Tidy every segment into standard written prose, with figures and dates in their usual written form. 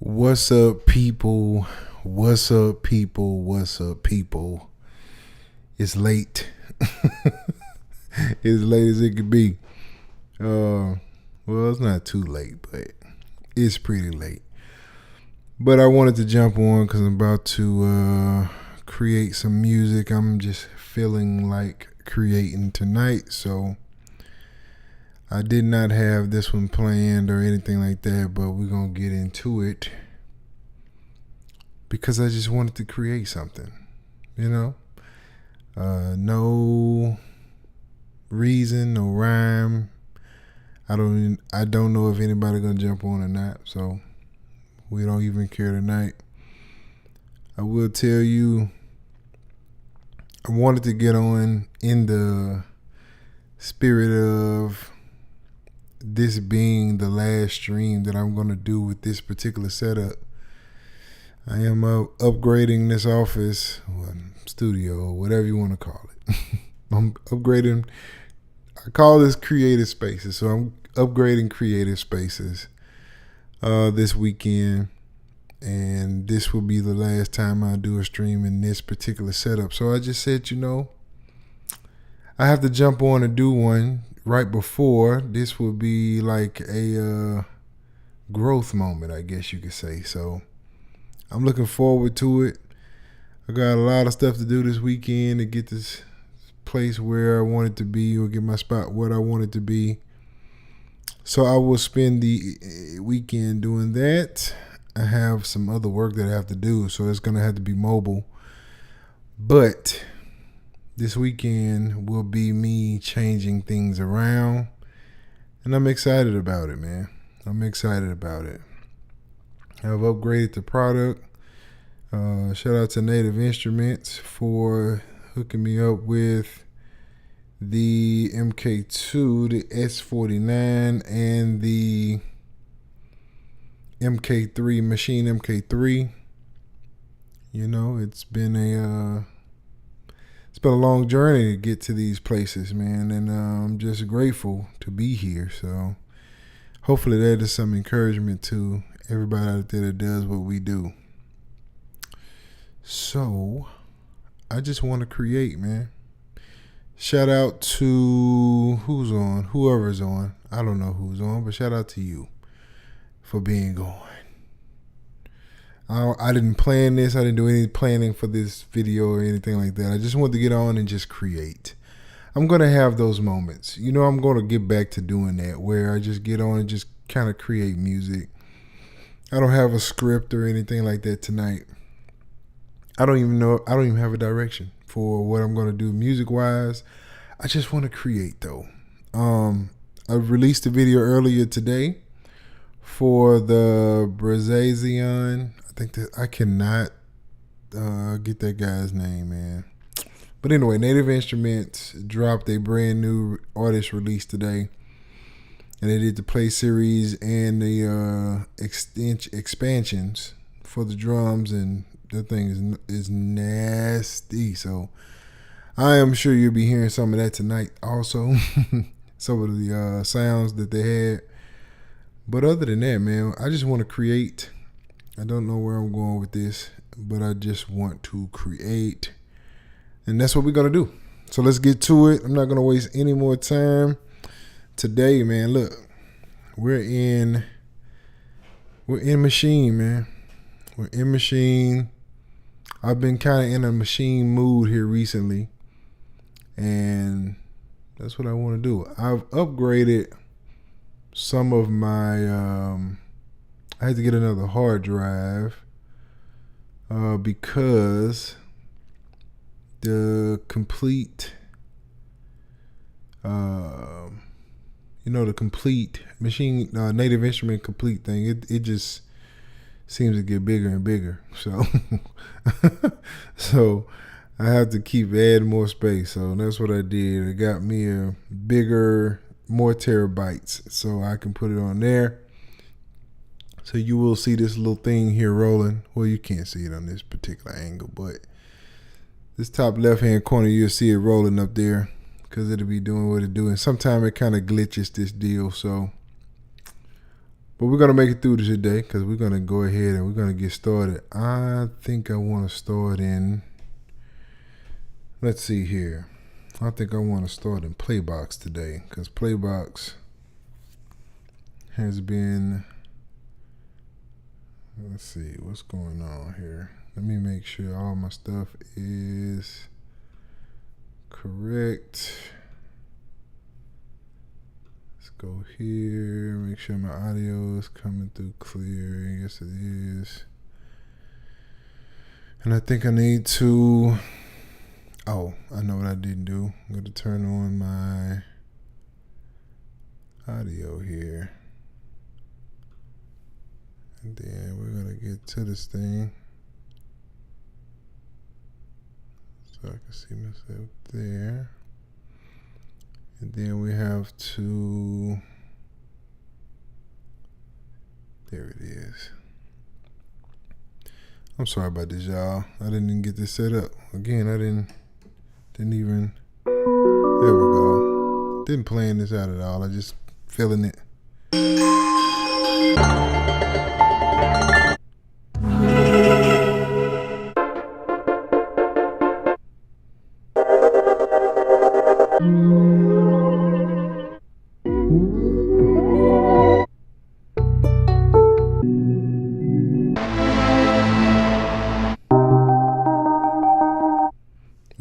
What's up, people? What's up, people? What's up, people? It's late. As late as it could be. Well, it's not too late, but it's pretty late. But I wanted to jump on because I'm about to create some music. I'm just feeling like creating tonight, so I did not have this one planned or anything like that, but we're going to get into it because I just wanted to create something, you know? No reason, no rhyme. I don't know if anybody gonna jump on or not, so we don't even care tonight. I will tell you, I wanted to get on in the spirit of this being the last stream that I'm going to do with this particular setup. I am upgrading this office, studio, whatever you want to call it. I'm upgrading. I call this creative spaces. So I'm upgrading creative spaces this weekend. And this will be the last time I do a stream in this particular setup. So I just said, I have to jump on and do one right before. This will be like a growth moment, I guess you could say. So I'm looking forward to it. I got a lot of stuff to do this weekend to get this place where I want it to be, or get my spot what I want it to be. So I will spend the weekend doing that. I have some other work that I have to do, so it's going to have to be mobile. But this weekend will be me changing things around, and I'm excited about it, man. I'm excited about it. I've upgraded the product. Shout out to Native Instruments for hooking me up with the MK2, the S49, and the MK3, Machine MK3. It's been a long journey to get to these places, man, and I'm just grateful to be here. So hopefully that is some encouragement to everybody out there that does what we do. So I just want to create, man. Shout out to whoever's on. I don't know who's on, but shout out to you for being on. I didn't plan this. I didn't do any planning for this video or anything like that. I just wanted to get on and just create. I'm going to have those moments. I'm going to get back to doing that, where I just get on and just kind of create music. I don't have a script or anything like that tonight. I don't even have a direction for what I'm going to do music-wise. I just want to create, though. I released a video earlier today for the Brazazian. I think that I cannot get that guy's name, man. But anyway, Native Instruments dropped a brand new artist release today. And they did the play series and the expansions for the drums, and the thing is nasty. So I am sure you'll be hearing some of that tonight also. Some of the sounds that they had. But other than that, man, I just want to create. I don't know where I'm going with this, but I just want to create. And that's what we're going to do. So let's get to it. I'm not going to waste any more time. Today, man, look, we're in Machine, man. We're in Machine. I've been kind of in a Machine mood here recently, and that's what I want to do. I've upgraded some of my, I had to get another hard drive because the complete, the complete Machine, Native Instrument complete thing, it just seems to get bigger and bigger. So I have to keep adding more space. So that's what I did. It got me a bigger, more terabytes, so I can put it on there. So you will see this little thing here rolling. Well, you can't see it on this particular angle, but this top left-hand corner, you'll see it rolling up there because it'll be doing what it doing. Sometimes it kind of glitches this deal. So But we're going to make it through today because we're going to go ahead and we're going to get started. I think I want to start in, let's see here. I think I want to start in Playbox today because Playbox has been, let's see what's going on here. Let me make sure all my stuff is correct. Let's go here, make sure my audio is coming through clear. Yes, it is. And I think I need to, oh, I know what I didn't do. I'm going to turn on my audio here. And then we're going to get to this thing. So I can see myself there. And then we have to, there it is. I'm sorry about this, y'all. I didn't even get this set up. Again, I didn't even, there we go. Didn't plan this out at all. I just feeling it.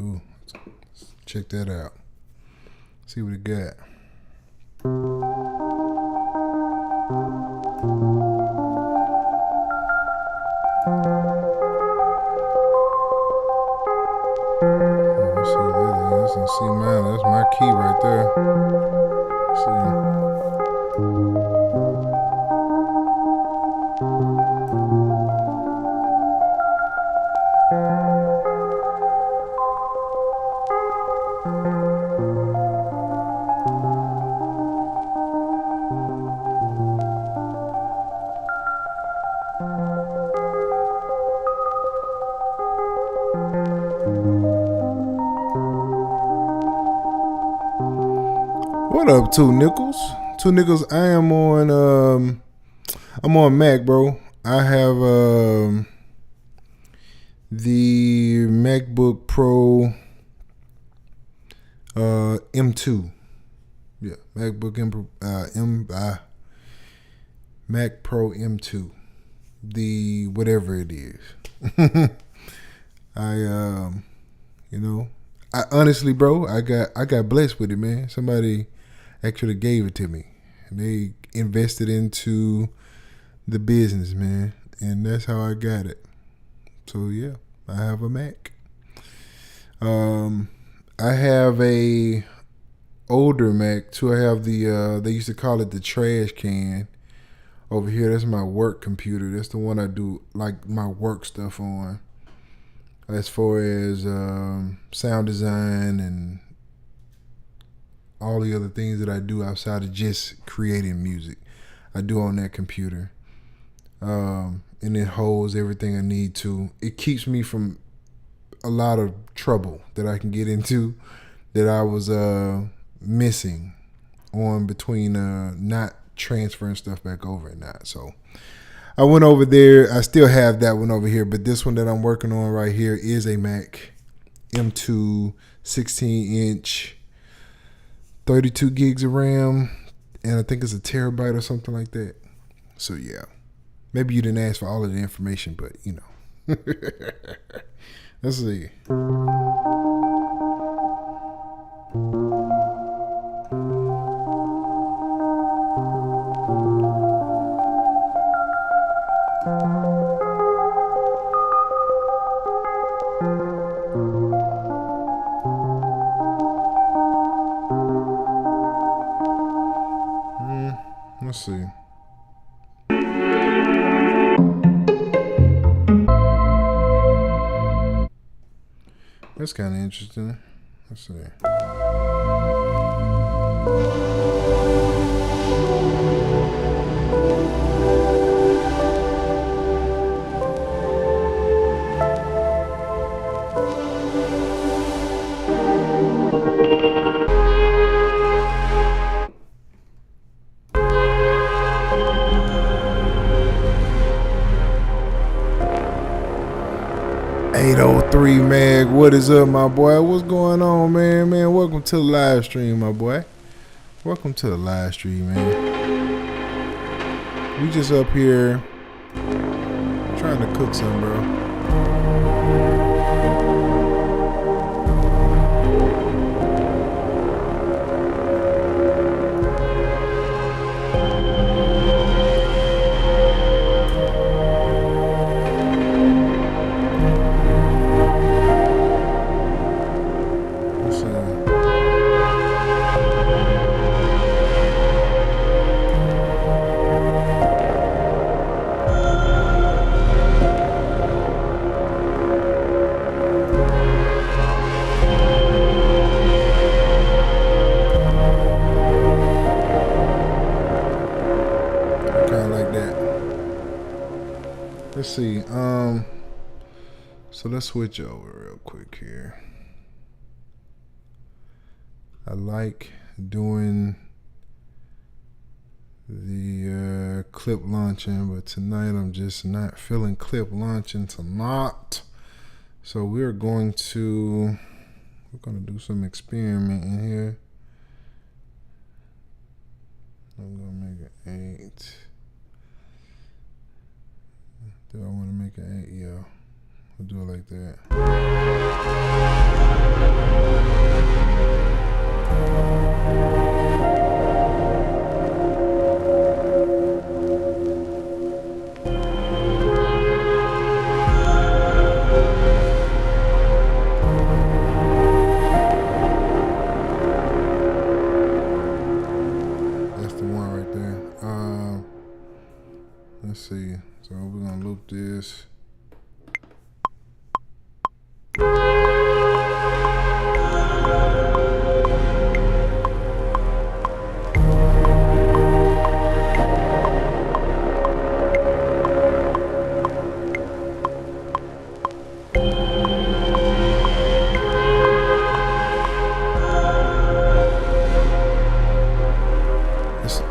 Ooh, let's check that out. See what it got. Let's see what that is. And C minor. That's my key right there. Let's see. What up, Two Nickels? Two Nickels, I am on I'm on Mac, bro. I have the MacBook Pro M2. Yeah, Mac Pro M2. The whatever it is. I honestly, bro, I got blessed with it, man. Somebody actually gave it to me. And they invested into the business, man. And that's how I got it. So yeah, I have a Mac. I have a older Mac too. I have the they used to call it the trash can over here. That's my work computer. That's the one I do like my work stuff on. As far as sound design and all the other things that I do outside of just creating music, I do on that computer. And it holds everything I need to. It keeps me from a lot of trouble that I can get into that I was missing on between not transferring stuff back over and not. So I went over there. I still have that one over here, but this one that I'm working on right here is a Mac M2 16-inch, 32 gigs of RAM, and I think it's a terabyte or something like that. So yeah, maybe you didn't ask for all of the information, but you know. Let's see. Let's see. That's kind of interesting. Let's see. 803 Mag, what is up, my boy? What's going on, man? Welcome to the live stream, my boy. Welcome to the live stream, man. We just up here trying to cook some, bro. Let's see. So let's switch over real quick here. I like doing the clip launching, but tonight I'm just not feeling clip launching tonight. So we're gonna do some experimenting here. I'm gonna make it 8. Do I want to make an 8? Yeah. We'll do it like that. That's the one right there. Let's see. So we're gonna loop this.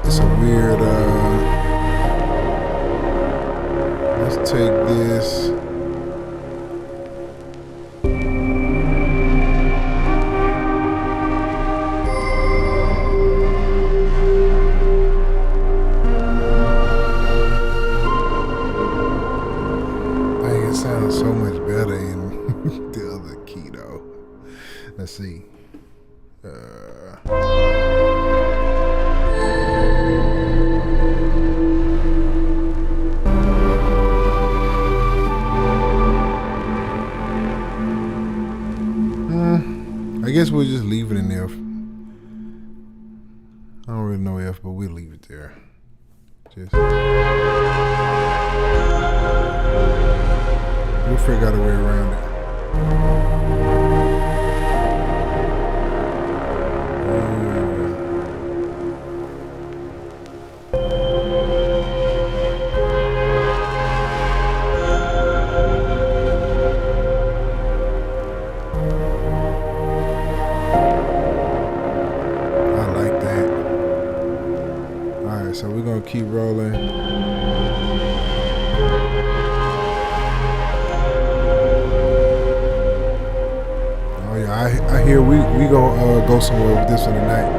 It's a weird let's take this. Dang, it sounds so much better in the other key though. Let's see. I guess we'll just leave it in F. I don't really know F, but we'll leave it there. Just we'll figure out a way around it. So we're gonna keep rolling. Oh yeah, I hear we gonna go somewhere with this one tonight.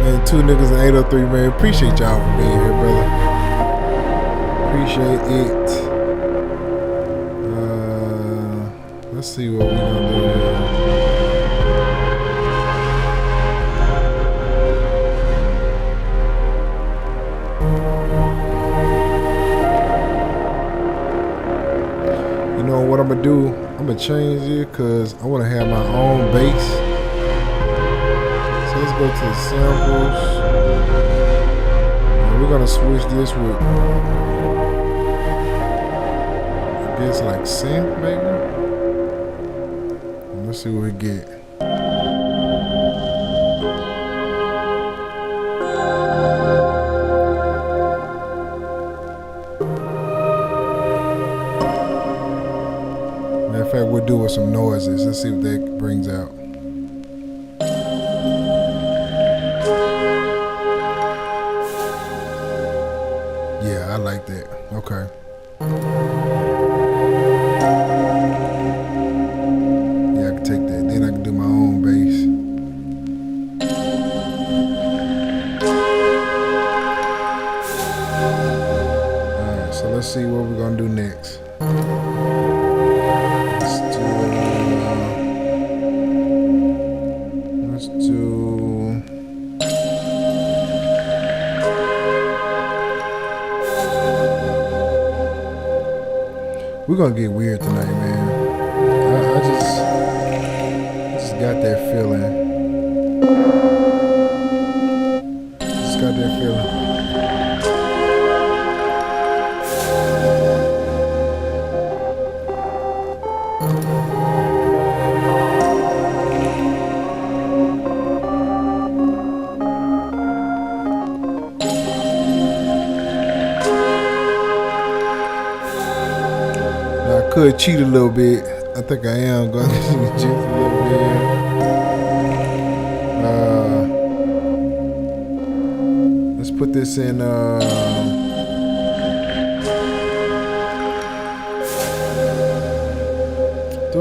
Man, 2 niggas and 803, man. Appreciate y'all for being here, brother. Appreciate it. Let's see what we're gonna do here. You know what I'm gonna do? I'm gonna change it because I want to have my own bass. So let's go to the samples. And we're gonna switch this with, I guess, like synth maybe. Let's see what we get. Matter of fact, we'll do with some noises. Let's see what that brings out. I like that. Okay. Yeah, I can take that. Then I can do my own bass. Alright, so let's see what we're gonna do next. Let's do we're gonna get weird tonight, man. I just got that feeling. Just got that feeling. I could cheat a little bit. I think I am going to cheat a little bit. Let's put this in. Do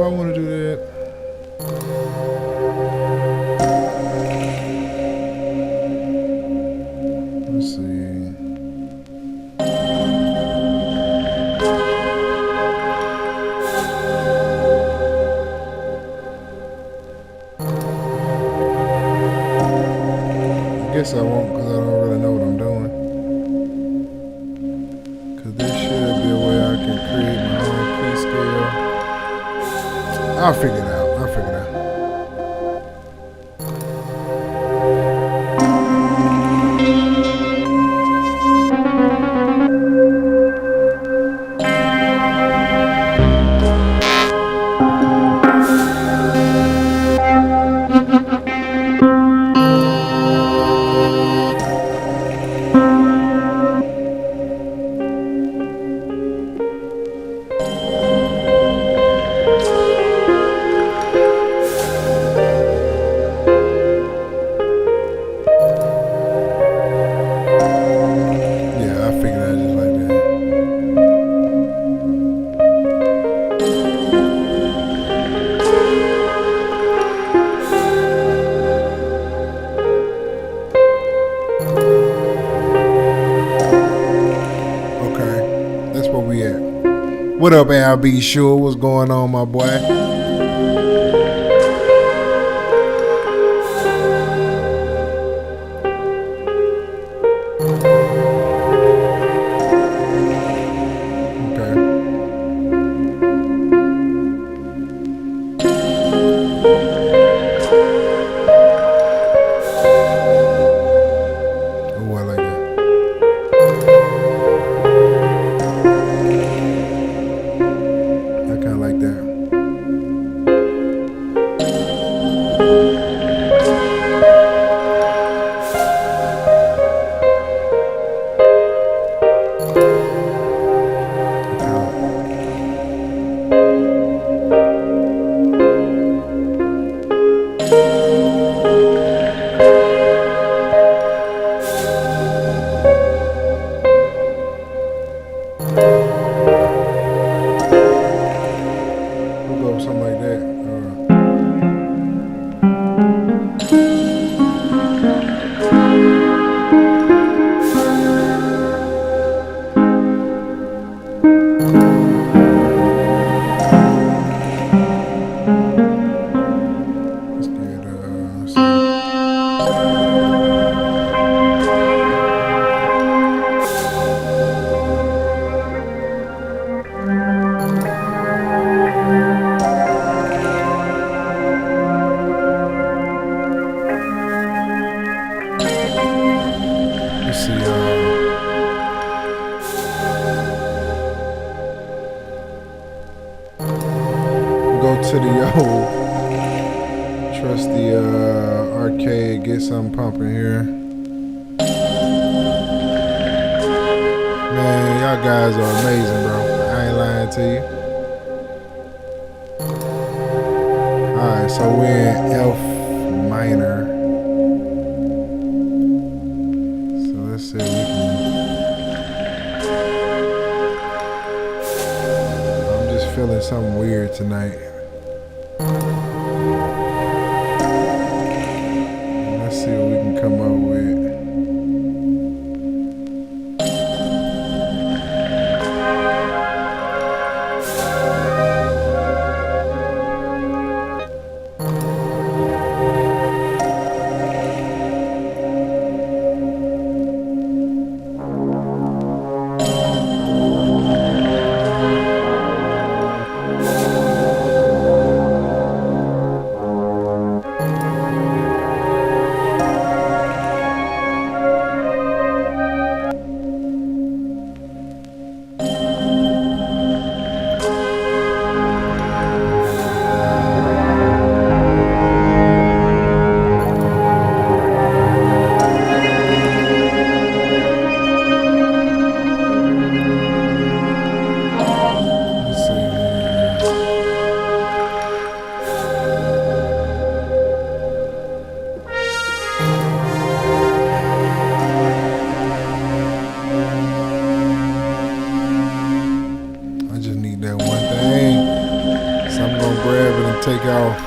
I want to do that? Let's see. I guess I won't because I don't really know what I'm doing. Because there should be a way I can create my own key scale. I'll figure it out. What up, Al B. Sure? What's going on, my boy? To the old trusty arcade, get something pumping here. Man, y'all guys are amazing, bro. I ain't lying to you. Alright, so we're in F minor. So let's see if we can feeling something weird tonight. Let's see what we can come up with. Let's see here. I just need that one thing. So I'm gonna grab it and take off.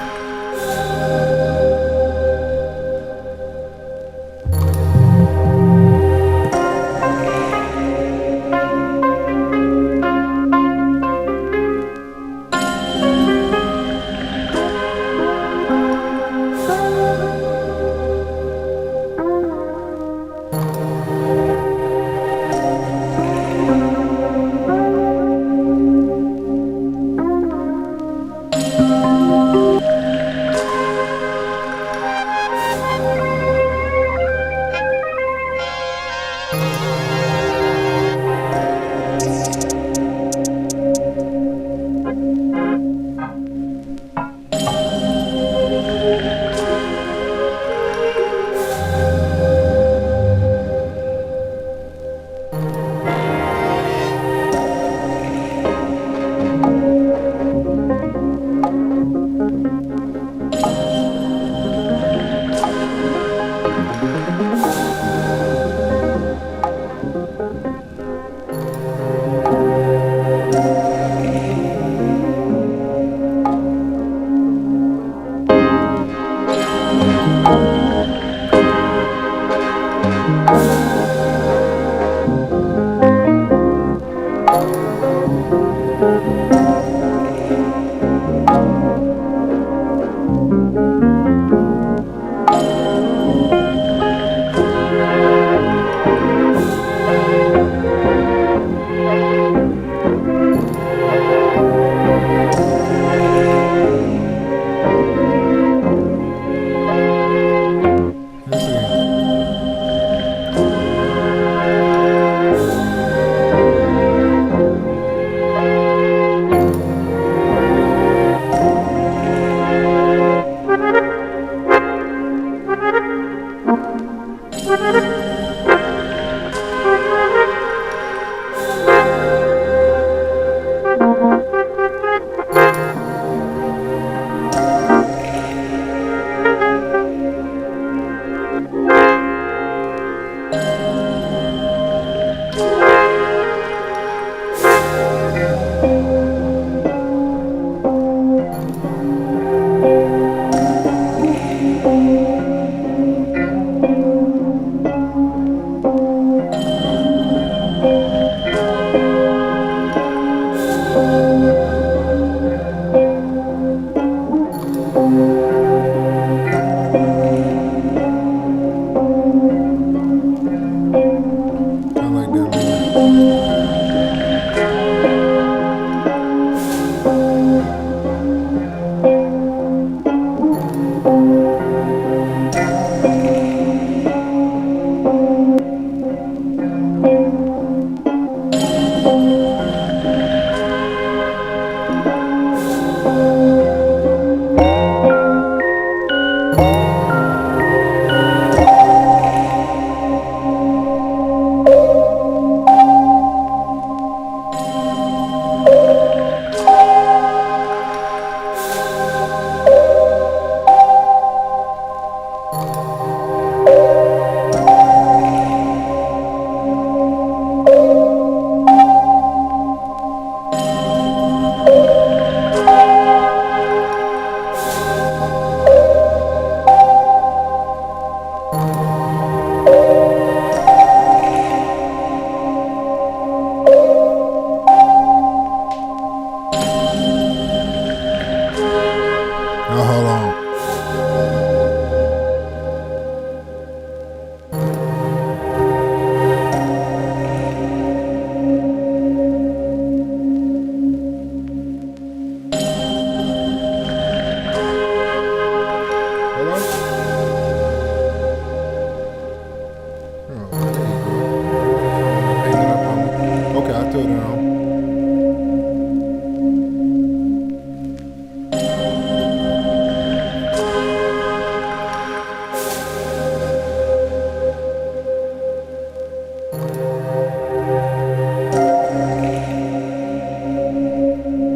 Oh, hold on.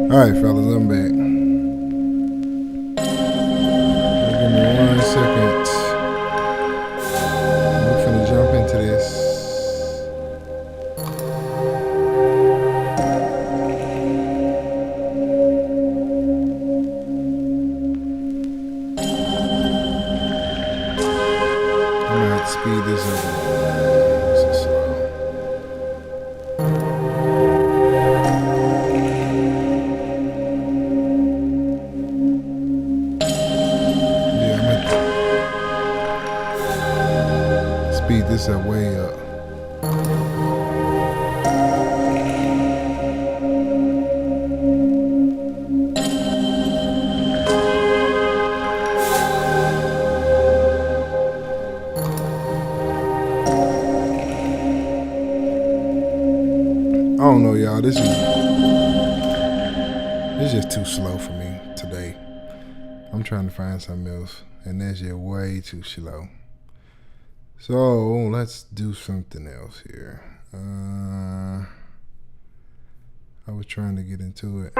All right, fellas, I'm back. Give me 1 second. We're finna jump into this. I'm gonna have to speed this up. This is slow. Speed this up way up. I don't know, y'all. This is just too slow for me today. I'm trying to find something else, and that's just way too slow. So let's do something else here. I was trying to get into it.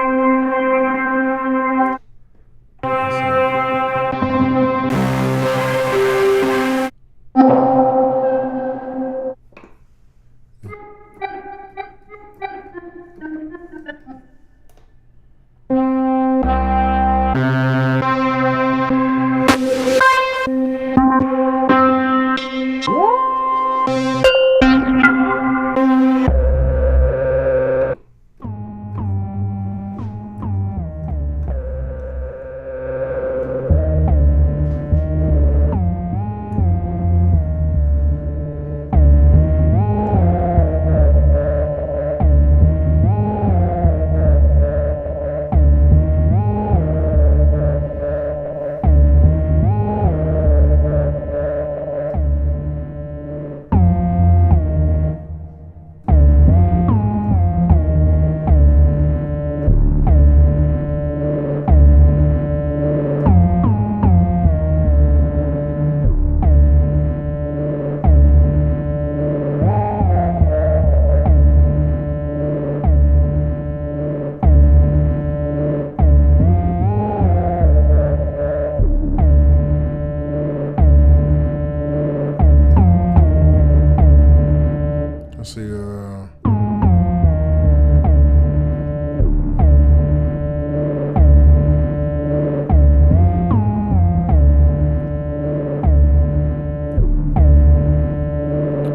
Let's see.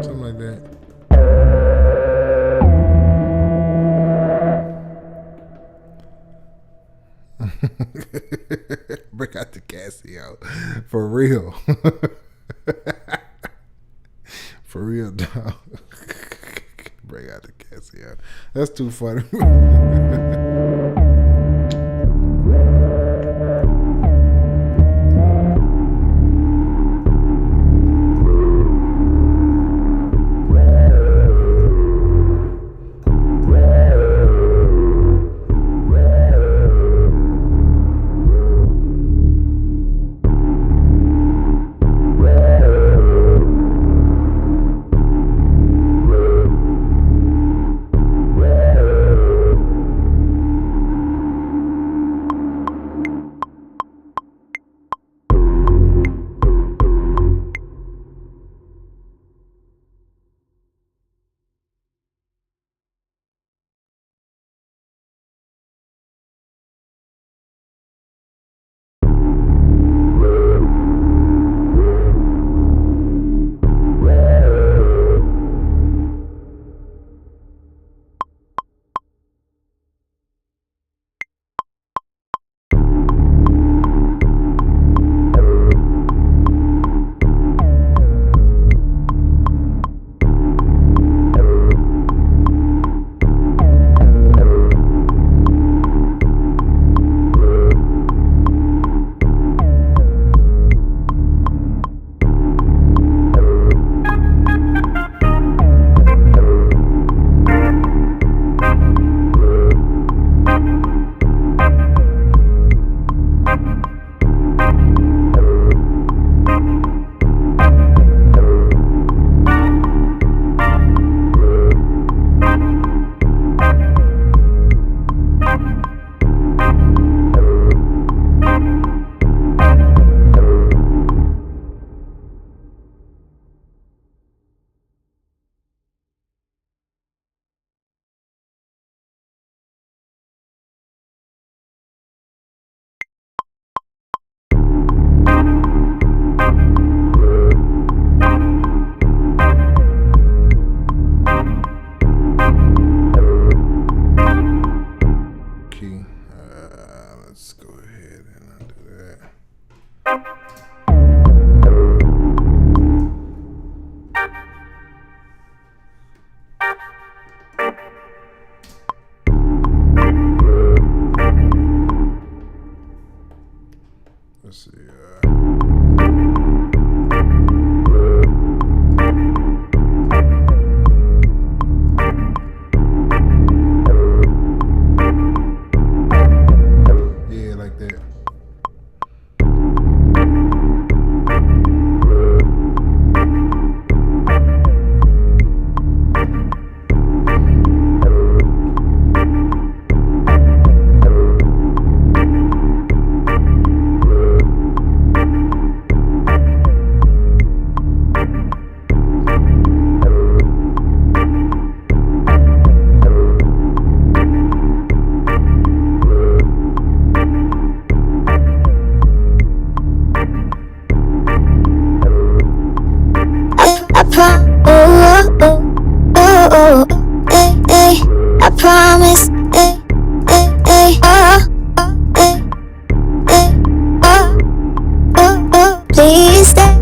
Something like that. Break out the Casio. For real. For real, dog. Break out the Casio. That's too funny. Let's go ahead and undo that. Let's see. Yeah, like that. I promise, please stay.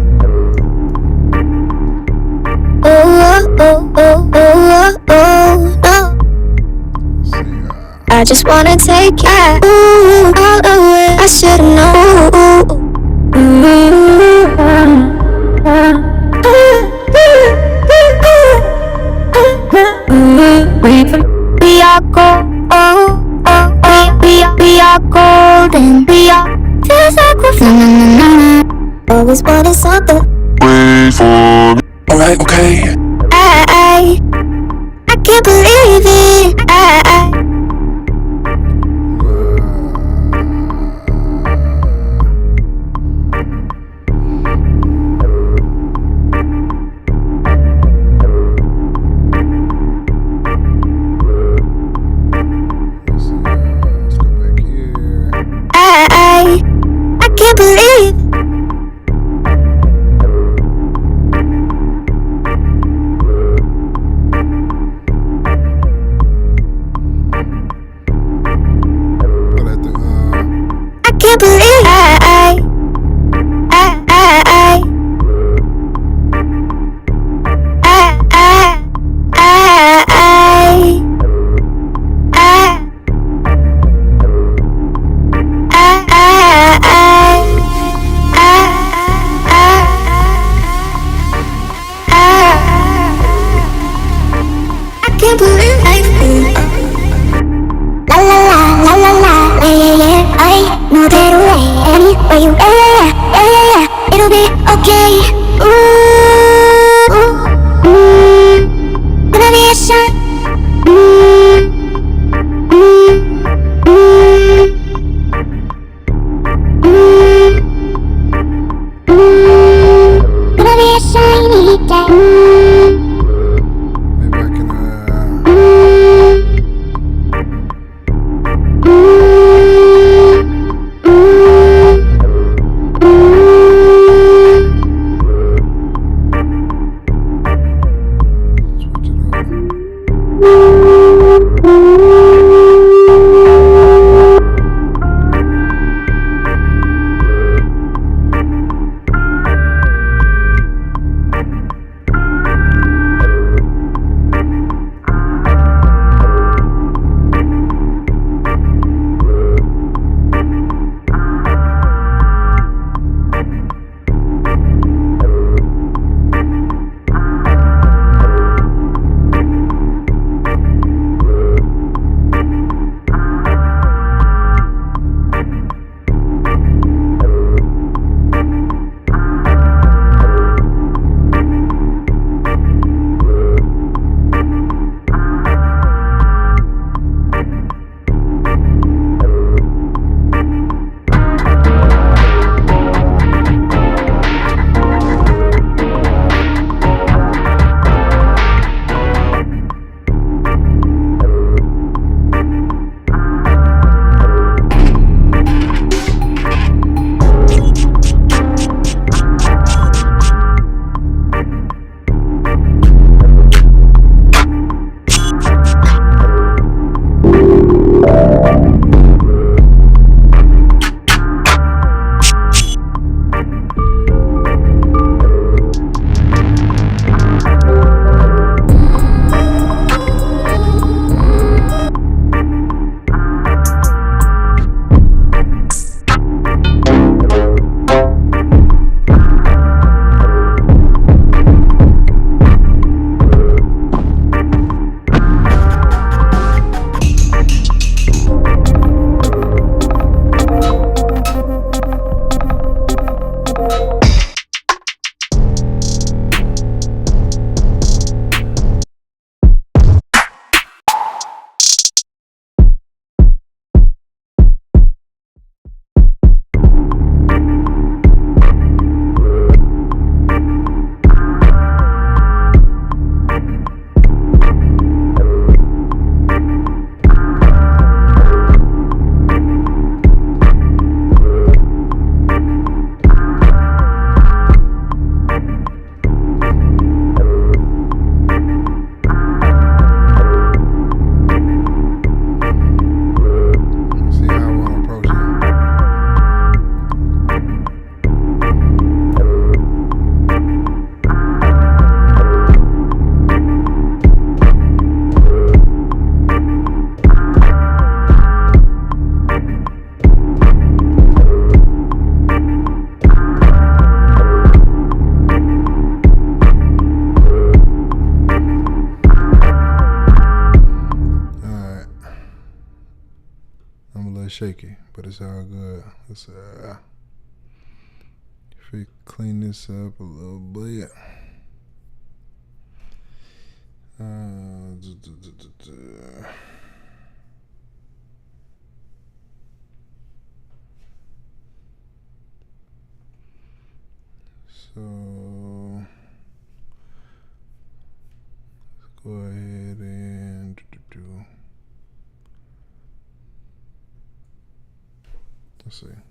No. I just wanna take you all the way. I should've known. We are gold, we are golden. We are to sacrifice. Always wanted something. Wait for me. Alright, okay. I can't believe it. Let's go back here. I can't believe it. Pull that through. I can't believe I can't believe La la la la la la, yeah yeah yeah. I know that way. Anywhere you, yeah. It'll be okay. Gonna be a shot. Gonna be a shiny day. Maybe I can. Switch it up. shaky, but it's all good. Let's if we clean this up a little bit. So let's go ahead and let's see.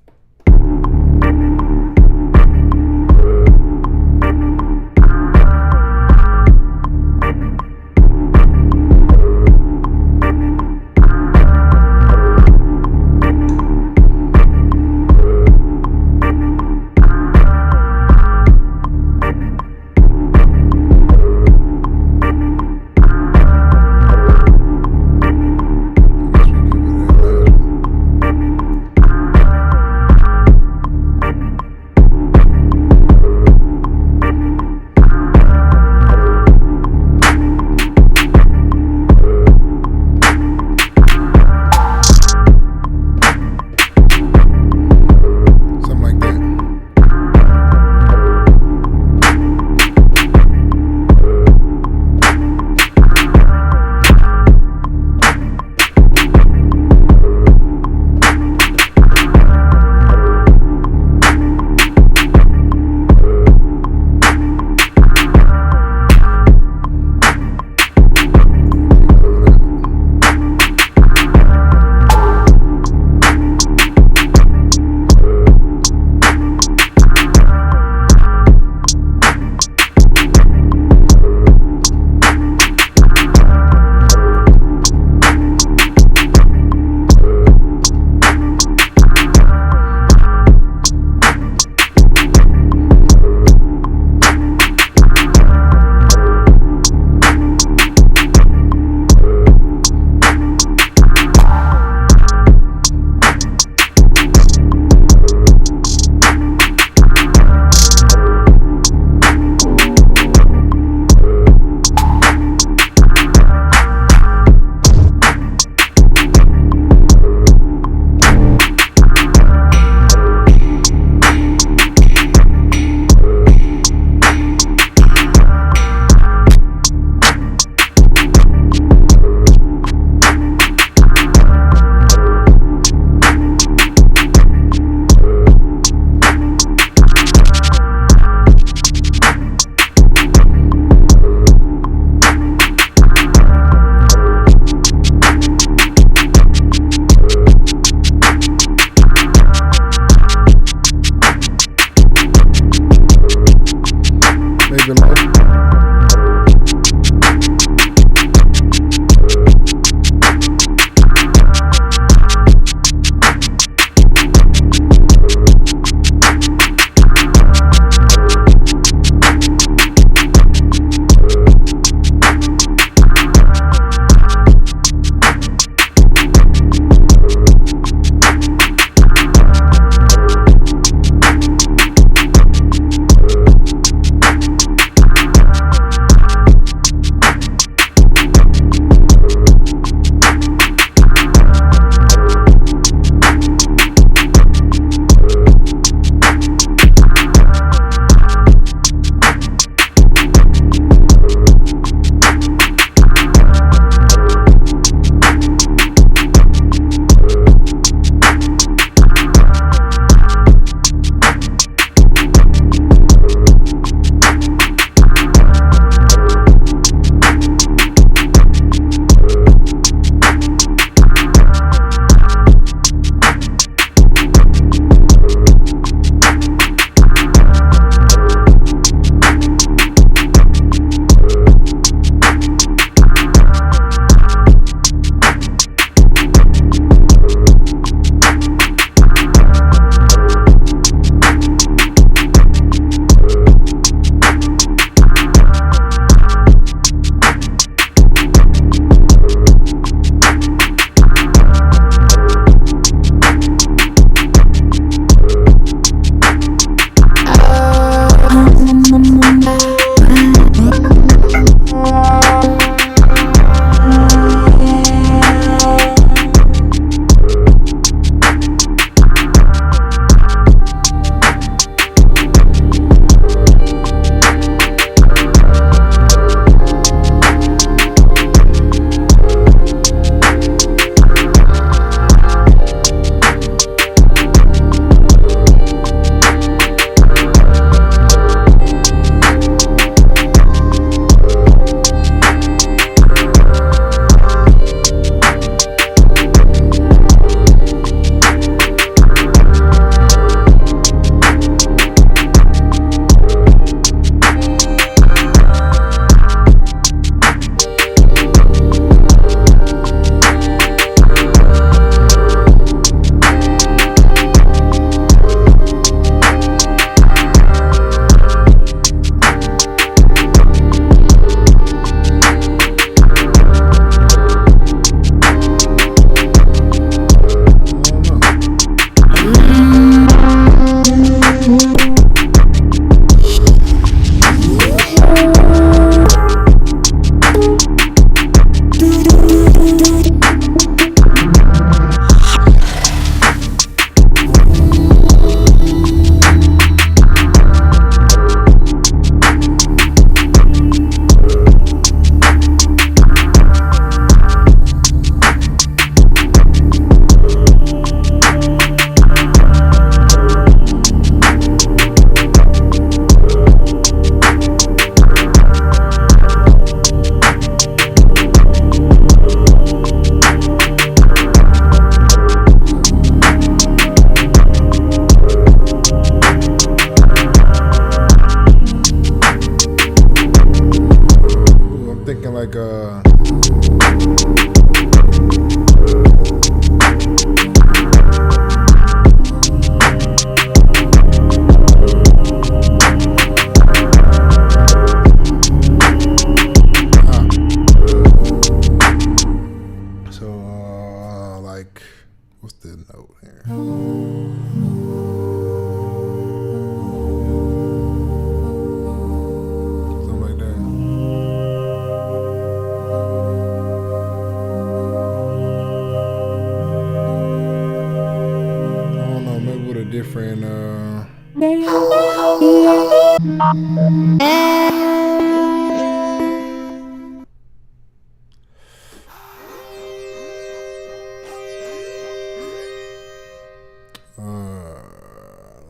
different.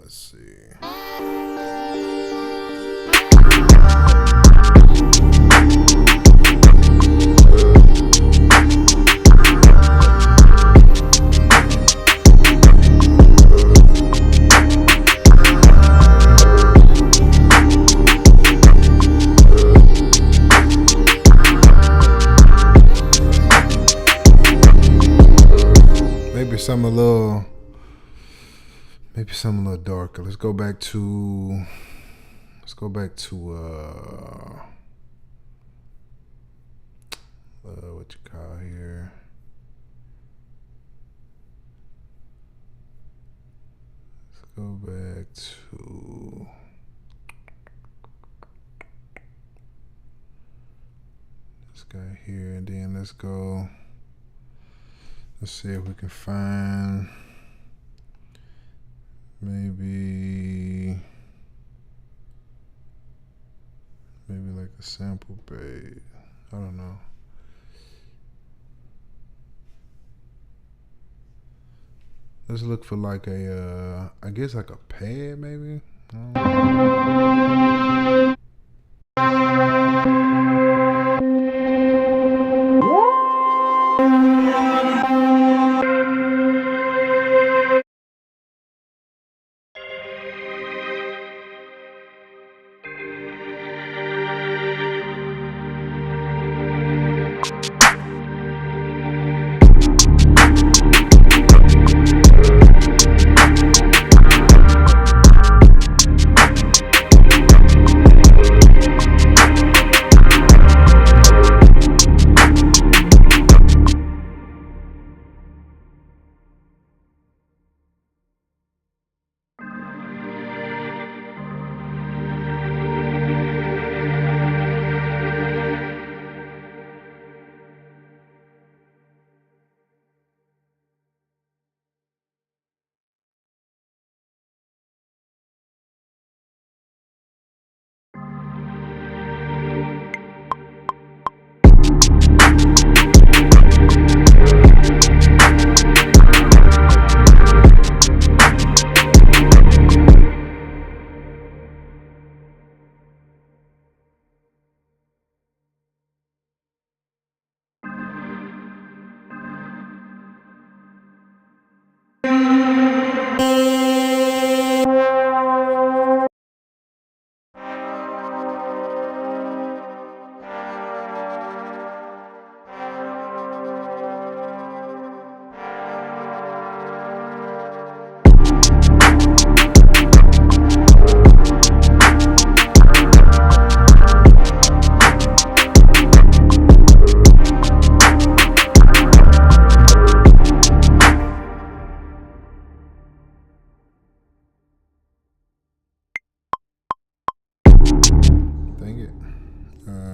Let's see. Maybe something a little darker. Let's go back to what you call here. Let's go back to this guy here, and then let's see if we can find maybe like a sample page. I don't know. Let's look for like a I guess like a pad maybe.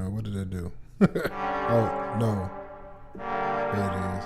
What did I do? Oh, no. There it is.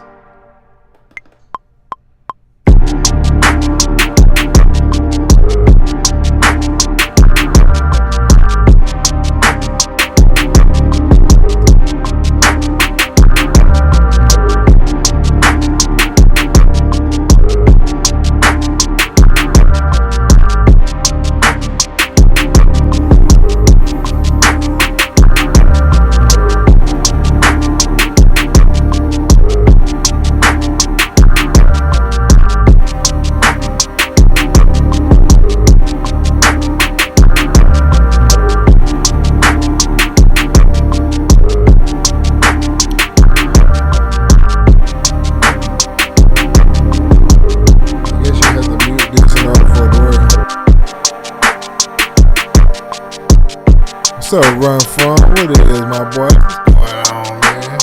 What's up, Run Fun? What it is, my boy? What's going on, man?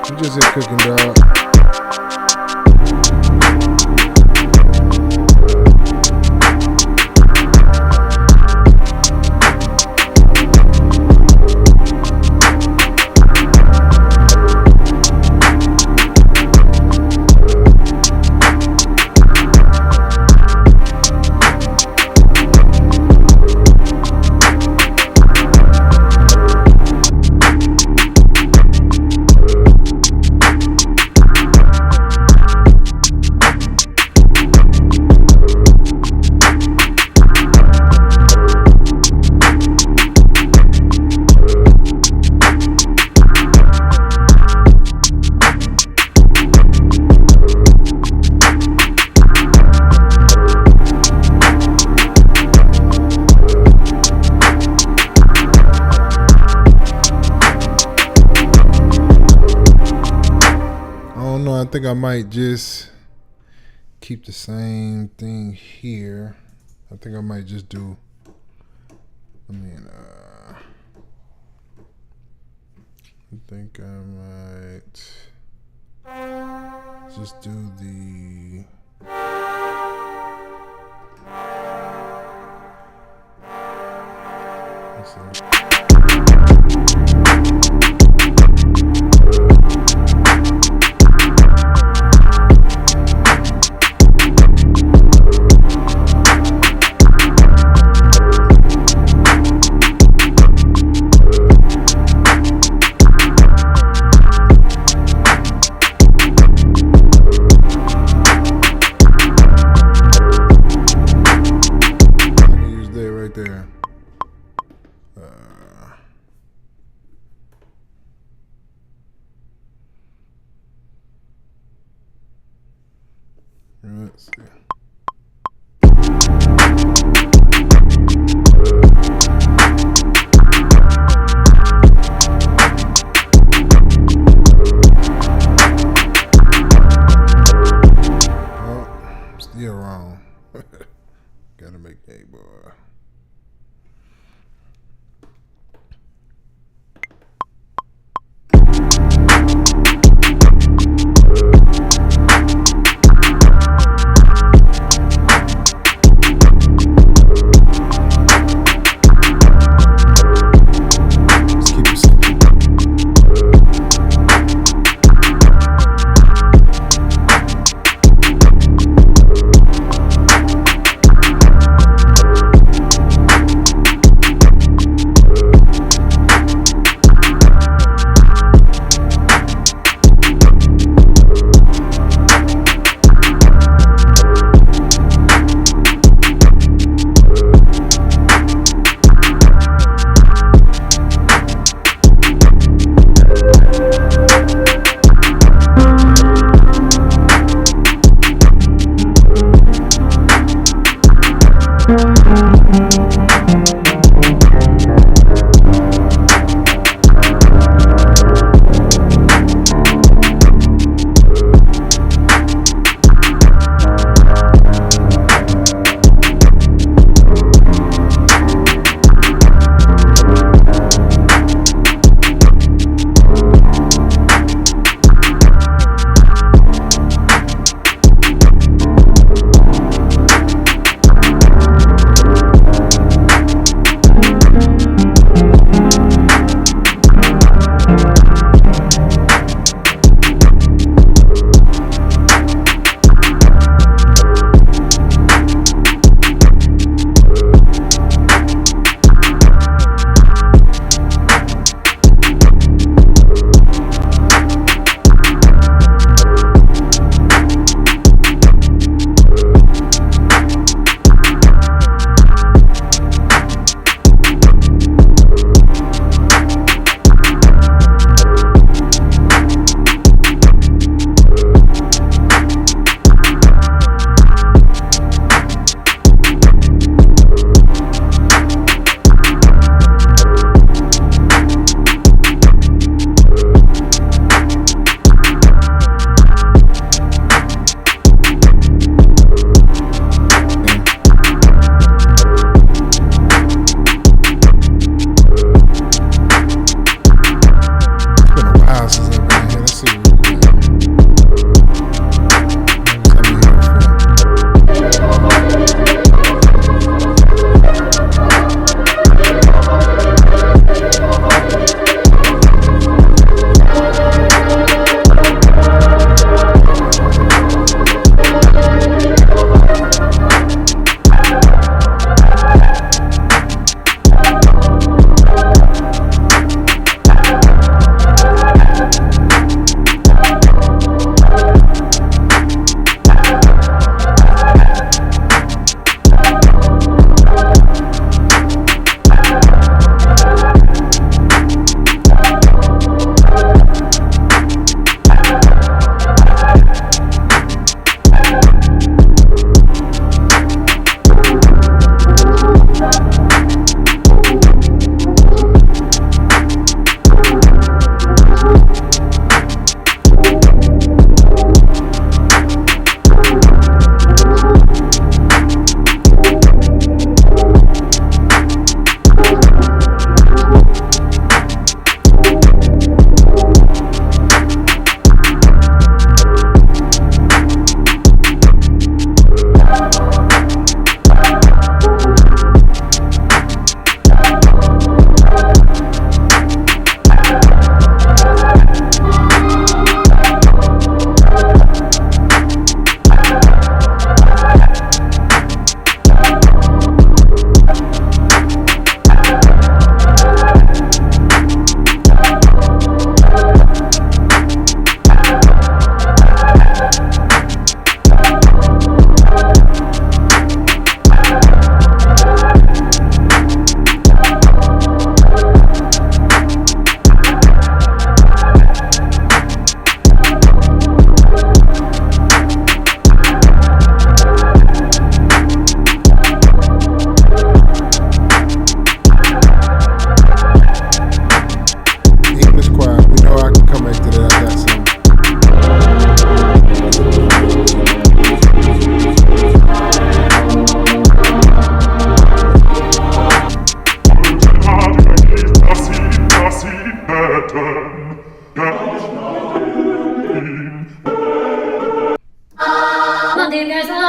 I'm just here cooking, dog. think I might just keep the same thing here. I think I might just do, I think I might just do the let's see. Let's see. Oh, still wrong. Gotta make a boy.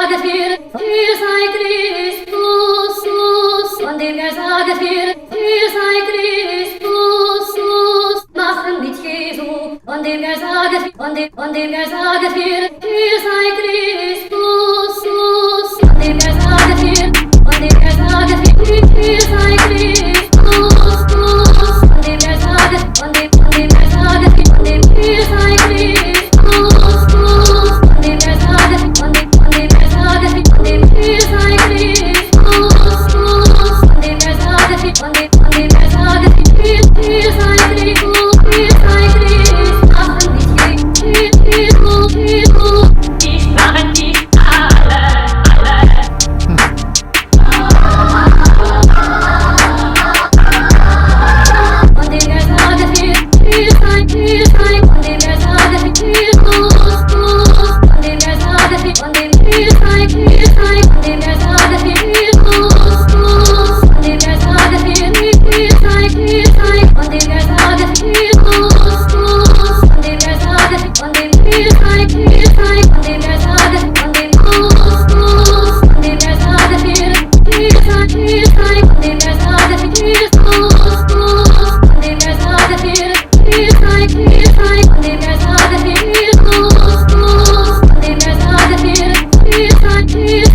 saget wir, ihr sei Christus, von dem saget wir, ihr sei Christus, machen mit Jesu, von dem saget, von dem saget wir, ihr sei Christus, von dem saget wir, von dem saget wir, ihr sei Christus, von dem saget, von dem saget wir, von dem ihr sei Christus, von dem saget, von dem saget wir, von dem ihr sei Christus, von dem saget wir, von dem saget wir, ihr sei Christus, machen mit Jesus, die sprachen nicht alle. Von dem saget wir, ihr sei, von dem saget wir, Jesus, von dem saget wir, von dem ihr sei, von dem saget wir, Jesus, von dem saget wir, ihr sei, von dem saget wir, Jesus, von dem saget, von dem ihr sei, von dem saget, von dem Jesus, von dem saget wir, ihr sei, von dem saget wir, Jesus, von dem saget wir, ihr sei, von dem saget wir, Jesus, von dem saget wir, ihr sei,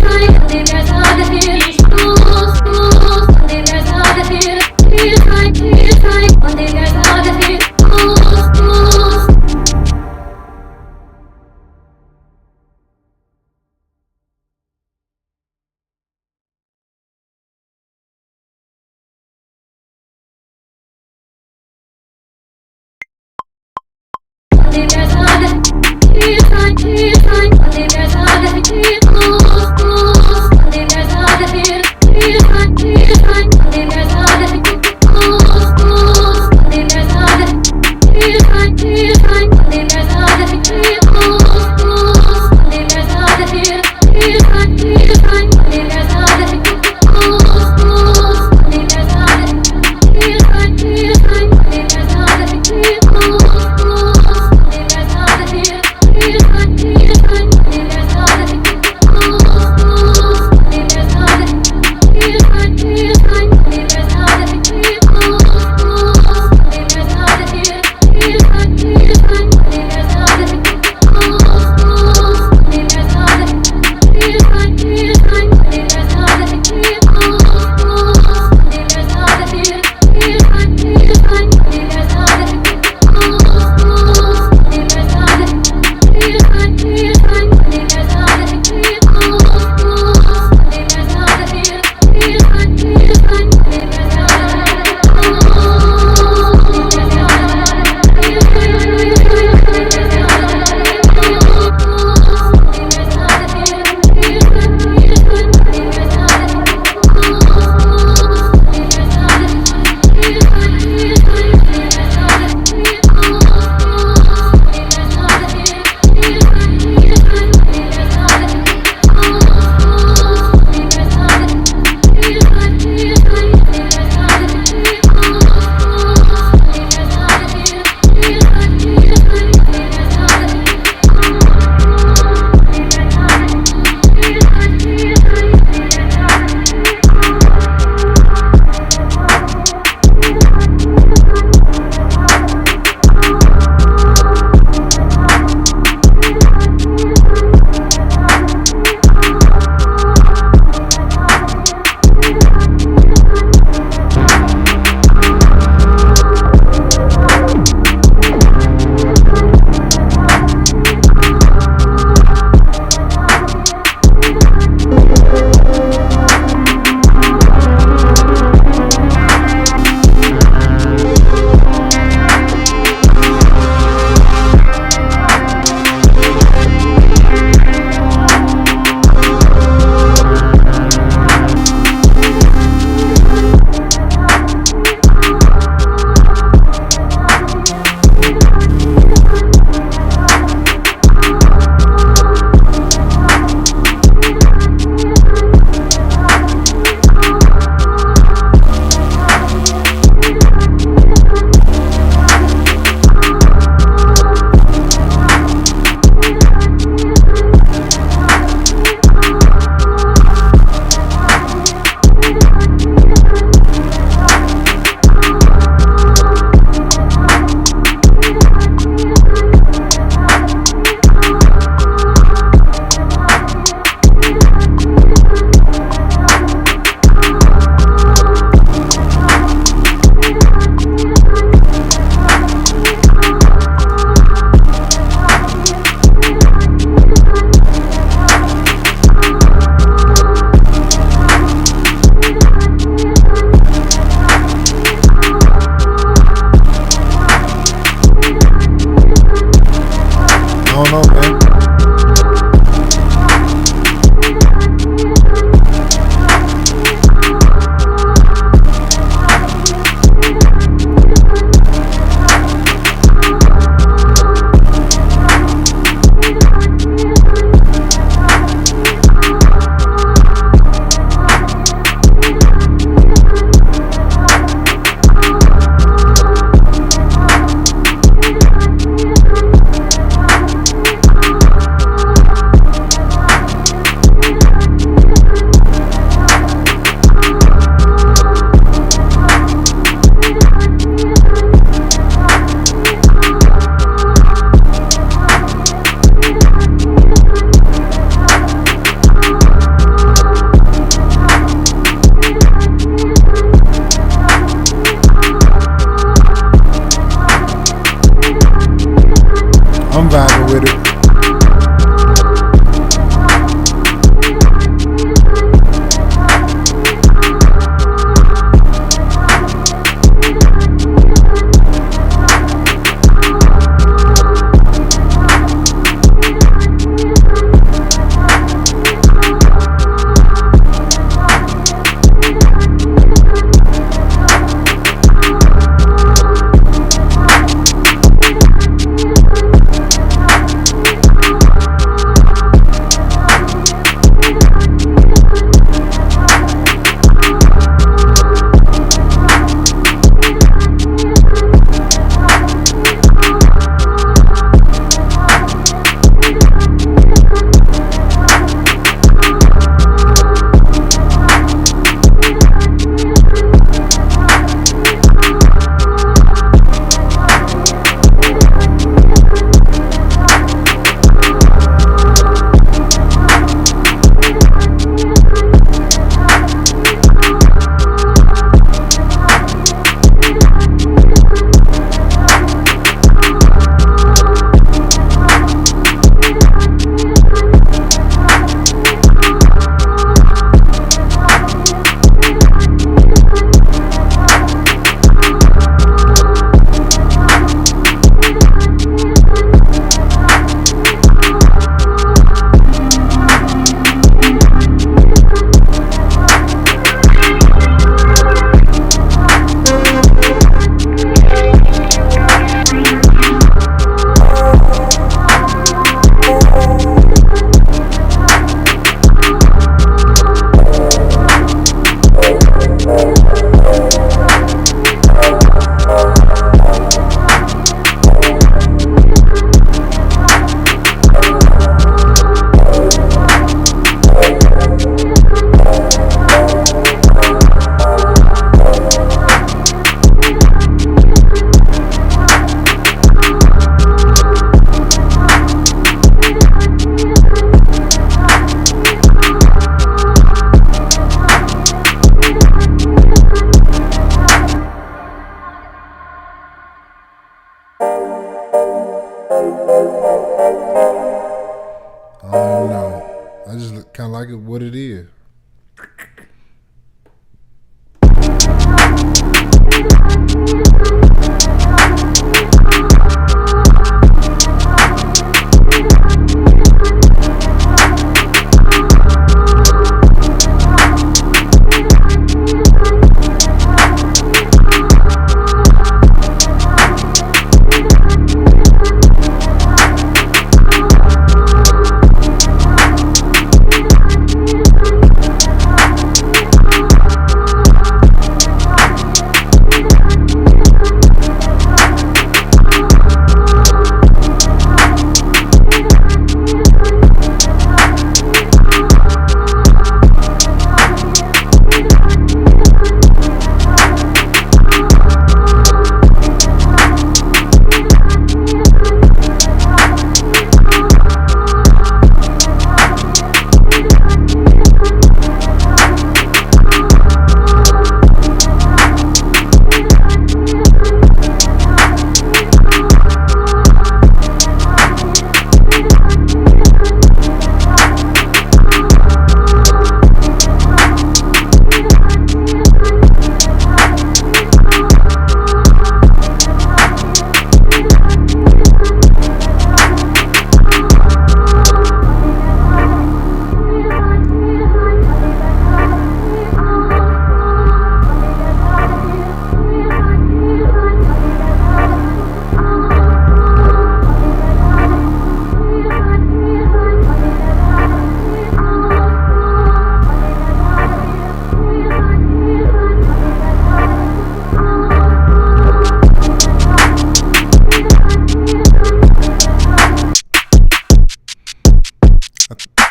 like it what it is.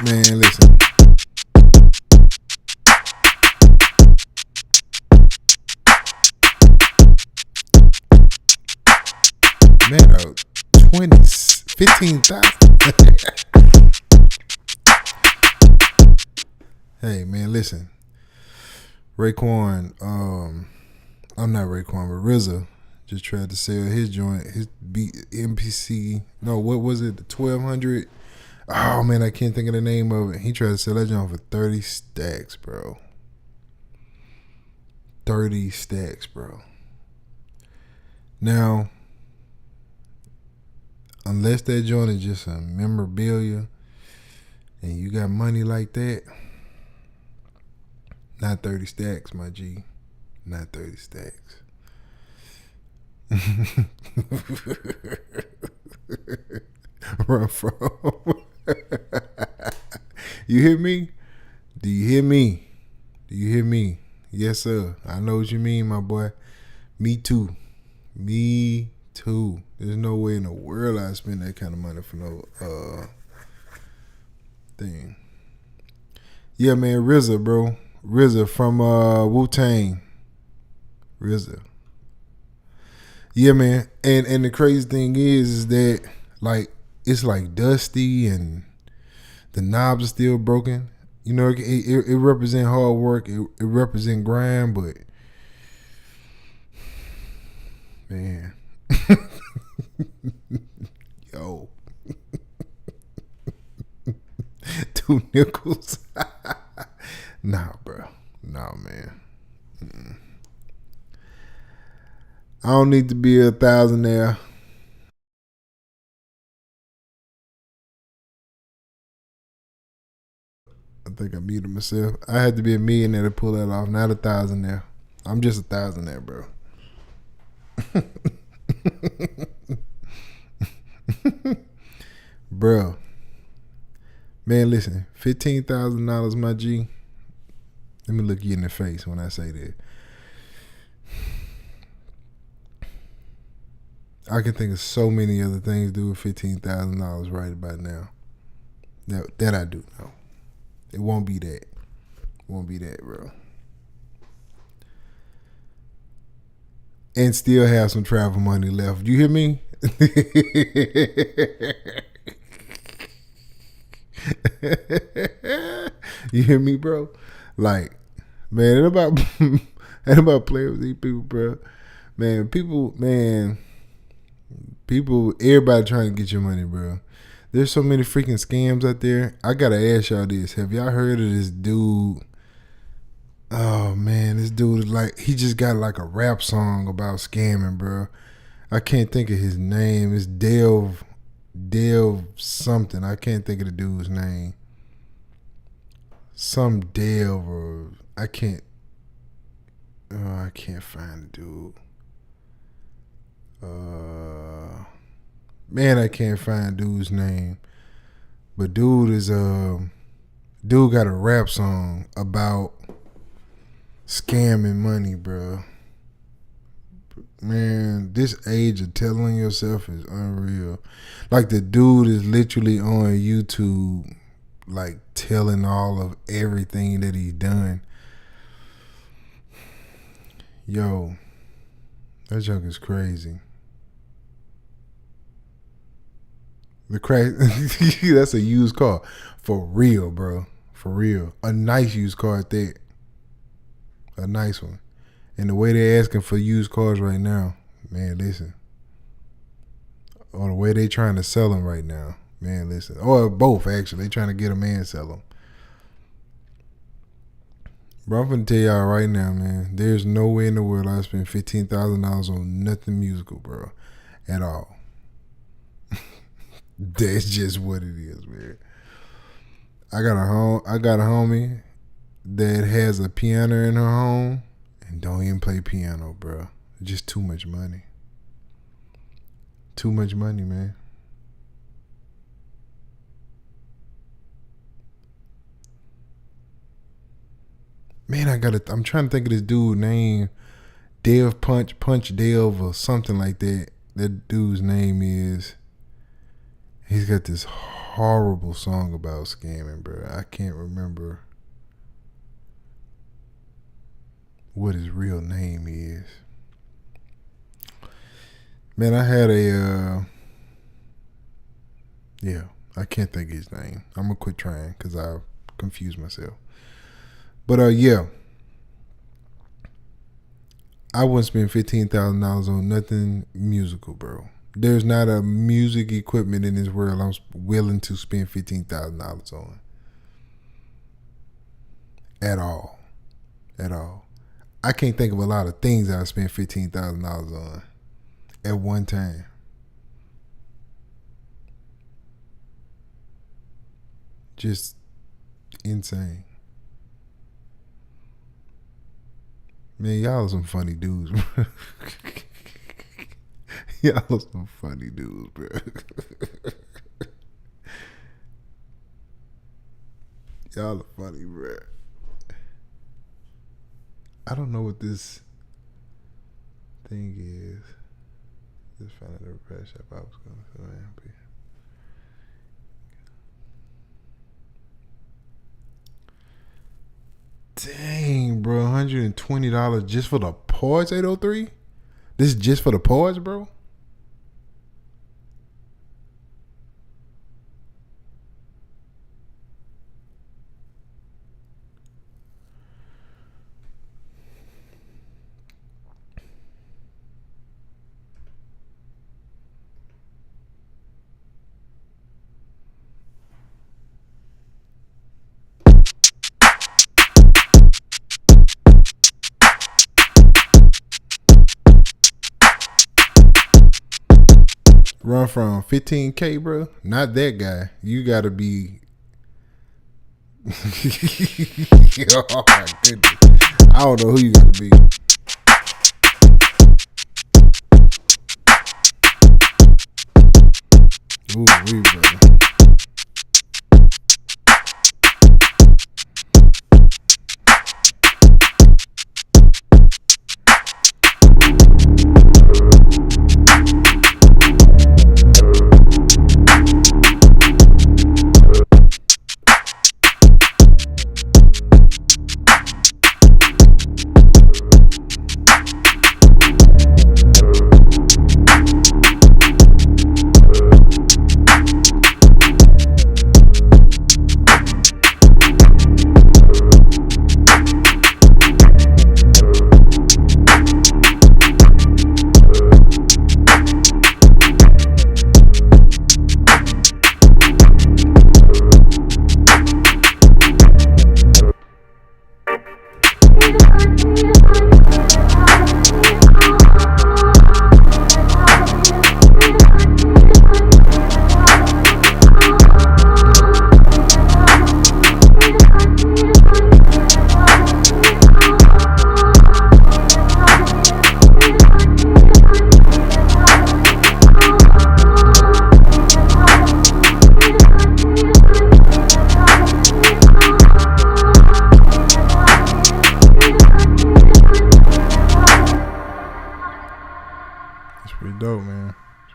Man, listen. Man, 15,000. Hey, man, listen. Raekwon, I'm not Raekwon, but RZA just tried to sell his joint, his MPC. No, what was it? The 1200. Oh man, I can't think of the name of it. He tried to sell that joint for 30 stacks, bro. 30 stacks, bro. Now, unless that joint is just a memorabilia and you got money like that, not 30 stacks, my G. Not 30 stacks. Run from. You hear me? Do you hear me? Do you hear me? Yes, sir. I know what you mean, my boy. Me too. Me too. There's no way in the world I spend that kind of money for no thing. Yeah, man, RZA, bro. RZA from Wu-Tang. RZA. Yeah, man. And the crazy thing is that like it's like dusty and the knobs are still broken. You know, it represent hard work. It represent grind, but man, yo, $2. Nah, bro. Nah, man. I don't need to be a thousandaire. I think I muted myself. I had to be a millionaire to pull that off, not a thousandaire. I'm just a thousandaire, bro. Bro. Man, listen. $15,000, my G. Let me look you in the face when I say that. I can think of so many other things to do with $15,000 right about now. That I do know. It won't be that. It won't be that, bro. And still have some travel money left. You hear me? You hear me, bro? Like, man, ain't about playing with these people, bro. Man, everybody trying to get your money, bro. There's so many freaking scams out there. I gotta ask y'all this. Have y'all heard of this dude? Oh man, this dude is like, he just got like a rap song about scamming, bro. I can't think of his name. It's Dale something. I can't think of the dude's name. Some Dale or I can't find the dude. Man, I can't find dude's name. But dude got a rap song about scamming money, bro. Man, this age of telling yourself is unreal. Like the dude is literally on YouTube, like telling all of everything that he's done. Yo, that junk is crazy. The crack, that's a used car. For real, bro. For real. A nice used car at that. A nice one. And the way they're asking for used cars right now, man, listen. Or the way they trying to sell them right now, man, listen. Or both, actually. They trying to get them and sell them. Bro, I'm finna tell y'all right now, man. There's no way in the world I spend $15,000 on nothing musical, bro. At all. That's just what it is, man. I got a homie that has a piano in her home and don't even play piano, bro. Just too much money. Too much money, man. Man, I'm trying to think of this dude name. Dev Punch Dev or something like that. That dude's name is. He's got this horrible song about scamming, bro. I can't remember what his real name is. Man, I had I can't think of his name. I'm gonna quit trying because I confused myself. But yeah, I wouldn't spend $15,000 on nothing musical, bro. There's not a music equipment in this world I'm willing to spend $15,000 on. At all. At all. I can't think of a lot of things that I spent $15,000 on at one time. Just insane. Man, y'all are some funny dudes, bro. Y'all are some funny dudes, bro. Y'all are funny, bro. I don't know what this thing is. Just found out the repair shop I was going to be. Dang, bro. $120 just for the Porsche 803? This is just for the Porsche, bro? Run from 15K, bro. Not that guy. You gotta be. Oh my goodness. I don't know who you gotta be. Ooh, bro.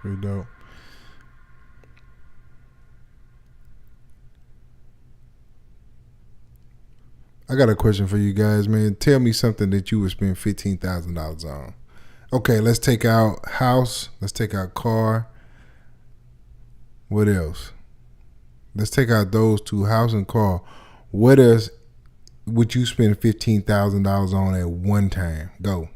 Pretty dope. I got a question for you guys, man. Tell me something that you would spend $15,000 on. Okay, let's take out house. Let's take out car. What else? Let's take out those two, house and car. What else would you spend $15,000 on at one time? Go.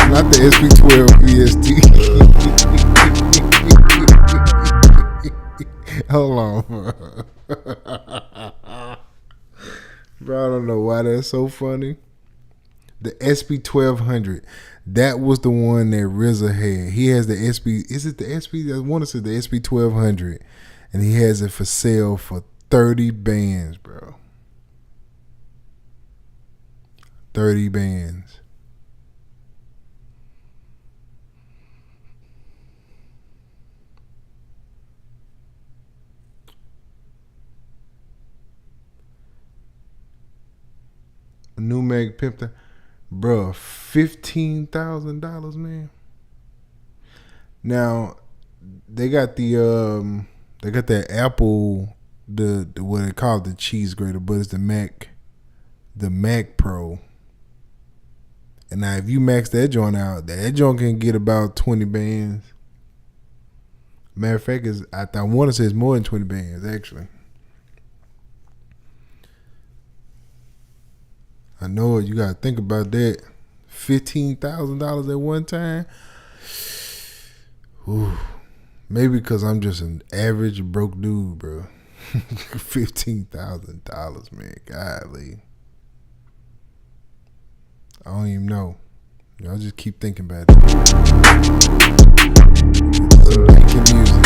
Not the SP12 EST. Hold on. Bro, I don't know why that's so funny. The SP1200. That was the one that RZA had. He has the SP. Is it the SP? I want to say the SP1200. And he has it for sale for 30 bands, bro. 30 bands. A new Mac Pimpton, bro, $15,000, man. Now they got that Apple, the what they call it, the cheese grater, but it's the Mac Pro. And now if you max that joint out, that joint can get about 20 bands. Matter of fact, I want to say it's more than 20 bands actually. I know it. You gotta think about that. $15,000 at one time. Ooh, maybe because I'm just an average broke dude, bro. $15,000, man. Golly, I don't even know. Y'all just keep thinking about it. Some making music.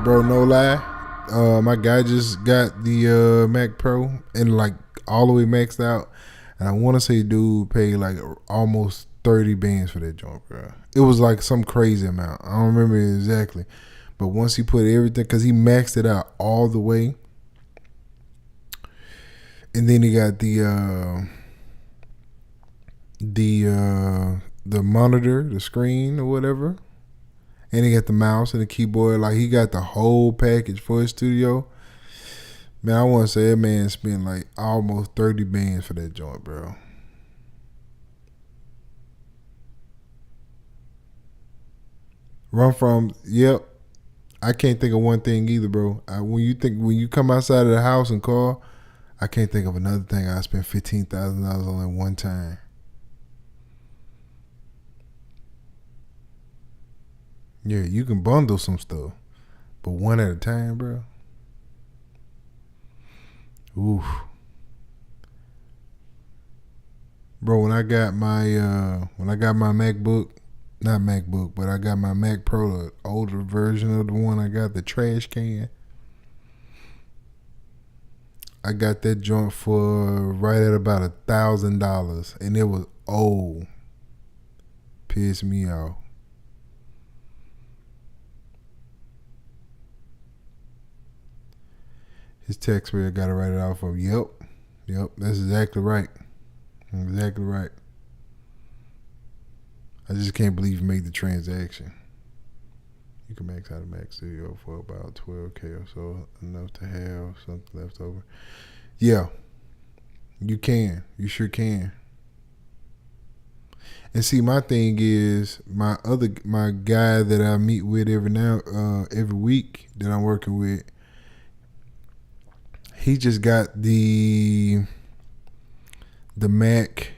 Bro, no lie. My guy just got the Mac Pro and like all the way maxed out. And I want to say dude paid like almost 30 bands for that joint, bro. It was like some crazy amount. I don't remember exactly. But once he put everything, because he maxed it out all the way. And then he got the monitor, the screen or whatever. And he got the mouse and the keyboard. Like, he got the whole package for his studio. Man, I want to say that man spent like almost 30 bands for that joint, bro. Run from, yep. I can't think of one thing either, bro. When you come outside of the house and call, I can't think of another thing I spent $15,000 on at one time. Yeah, you can bundle some stuff, but one at a time, bro. Oof. Bro, when I got my MacBook, not MacBook, but I got my Mac Pro, the older version of the one I got, the trash can. I got that joint for right at about $1,000, and it was old. Pissed me off. His taxpayer got to write it off of. Yep, that's exactly right. Exactly right. I just can't believe you made the transaction. You can max out a Mac Studio for about $12K or so, enough to have something left over. Yeah, you can. You sure can. And see, my thing is my guy that I meet with every week that I'm working with. He just got the Mac.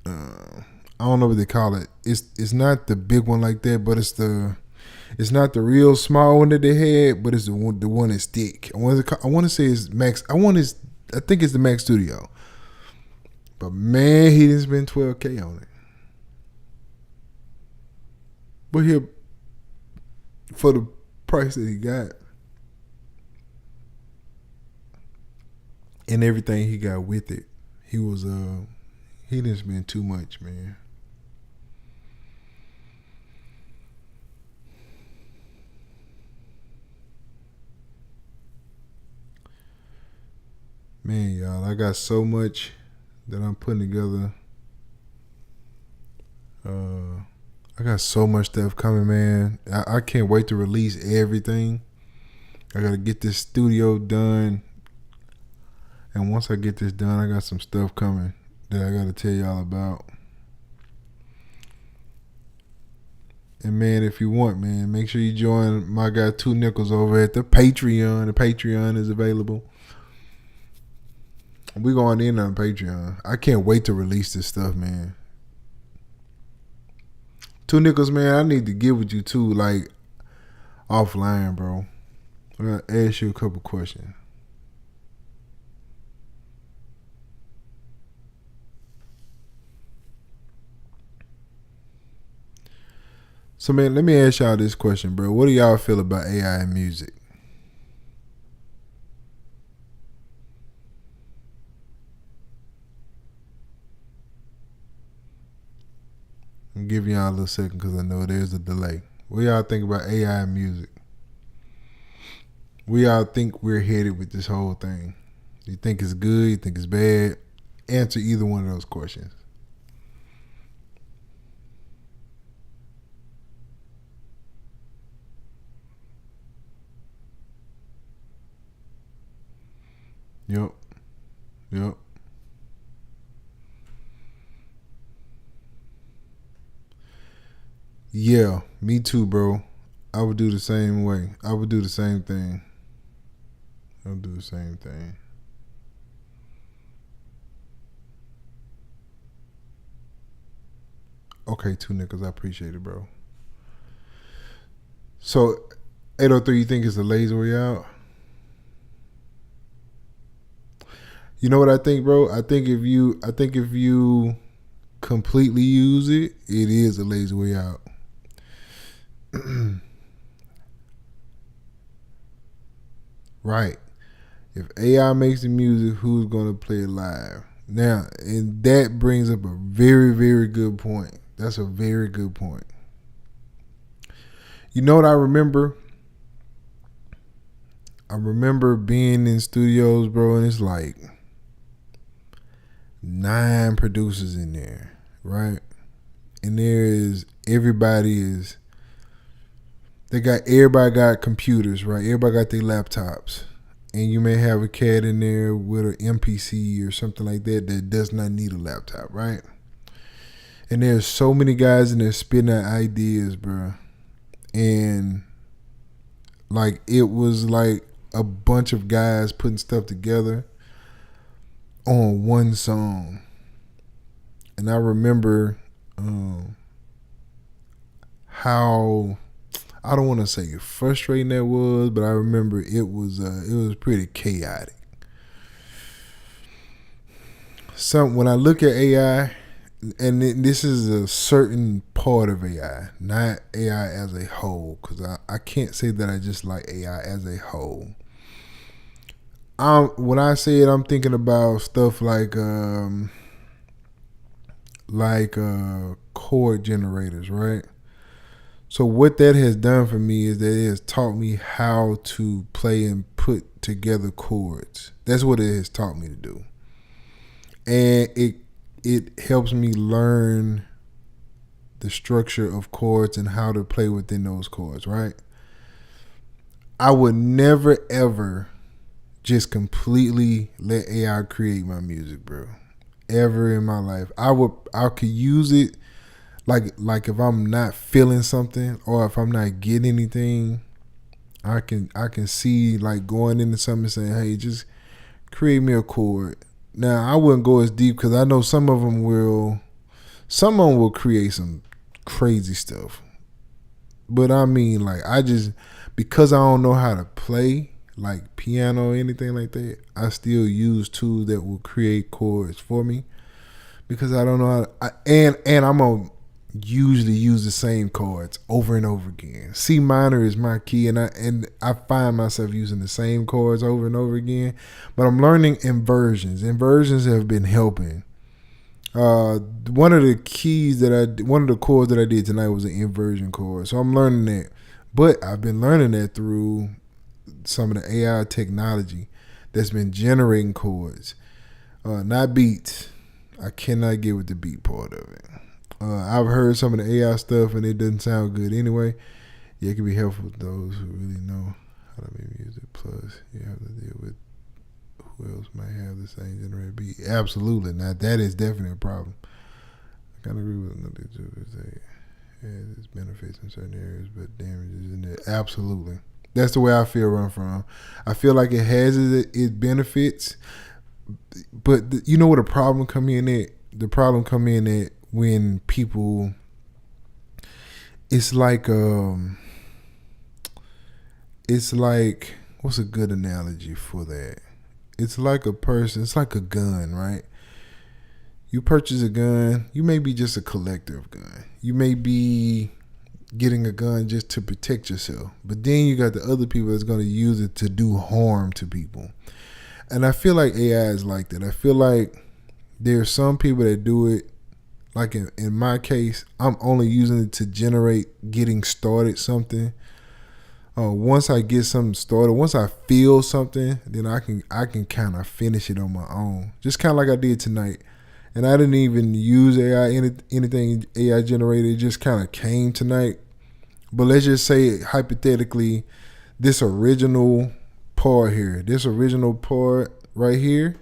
I don't know what they call it. It's not the big one like that, but it's not the real small one that they had, but it's the one that's thick. I want to say it's Max. I think it's the Mac Studio. But man, he didn't spend $12K on it. But here, for the price that he got and everything he got with it, he didn't spend too much, man. Man, y'all, I got so much that I'm putting together. I got so much stuff coming, man. I can't wait to release everything. I gotta get this studio done. And once I get this done, I got some stuff coming that I gotta tell y'all about. And man, if you want, man, make sure you join my guy 2 Nickels over at the Patreon. The Patreon is available. We're going in on Patreon. I can't wait to release this stuff, man. 2 Nickels, man, I need to get with you too, like, offline, bro. I'm going to ask you a couple questions. So, man, let me ask y'all this question, bro. What do y'all feel about AI in music? I'm giving y'all a little second because I know there's a delay. What y'all think about AI in music? Where y'all think we're headed with this whole thing? You think it's good? You think it's bad? Answer either one of those questions. Yep. Yeah, me too, bro. I would do the same way. I would do the same thing. Okay, 2 Nickels. I appreciate it, bro. So, 803, you think it's a lazy way out? You know what I think, bro? I think if you completely use it, it is a lazy way out. Right. If AI makes the music, who's gonna play it live? Now, and that brings up a very, very good point. That's a very good point. You know what I remember? I remember being in studios, bro, and it's like 9 producers in there, right? And everybody got computers, right? Everybody got their laptops. And you may have a cat in there with an MPC or something like that does not need a laptop, right? And there's so many guys in there spitting out ideas, bro. And like it was like a bunch of guys putting stuff together on one song. And I remember how, I don't want to say frustrating that was, but I remember it was pretty chaotic. When I look at AI, and this is a certain part of AI, not AI as a whole, because I can't say that I just like AI as a whole. When I say it, I'm thinking about stuff like chord generators, right? So what that has done for me is that it has taught me how to play and put together chords. That's what it has taught me to do. And it helps me learn the structure of chords and how to play within those chords, right? I would never ever just completely let AI create my music, bro. Ever in my life, I could use it like if I'm not feeling something or if I'm not getting anything, I can see like going into something and saying, hey, just create me a chord. Now I wouldn't go as deep because I know some of them will create some crazy stuff. But I mean, like, because I don't know how to play like piano or anything like that, I still use tools that will create chords for me because I don't know how to, and I'm gonna usually use the same chords over and over again. C minor is my key, and I find myself using the same chords over and over again. But I'm learning inversions. Inversions have been helping. One of the chords that I did tonight was an inversion chord. So I'm learning that. But I've been learning that through some of the AI technology that's been generating chords, not beats. I cannot get with the beat part of it. I've heard some of the AI stuff and it doesn't sound good anyway. Yeah, it can be helpful with those who really know how to make music. Plus, you have to deal with who else might have the same generated beat. Absolutely. Now, that is definitely a problem. I kind of agree with another too. Has its benefits in certain areas, but damages in there. Absolutely. That's the way I feel run from. I feel like it has its benefits, but you know what the problem come in at? The problem come in at when people, it's like what's a good analogy for that? It's like it's like a gun, right? You purchase a gun, you may be just a collector of guns. You may be getting a gun just to protect yourself. But then you got the other people that's going to use it to do harm to people. And I feel like AI is like that. I feel like there are some people that do it. Like in my case, I'm only using it to generate getting started something. Once I get something started, once I feel something, then I can kind of finish it on my own. Just kind of like I did tonight. And I didn't even use AI, anything AI generated. It just kind of came tonight. But let's just say, hypothetically, this original part right here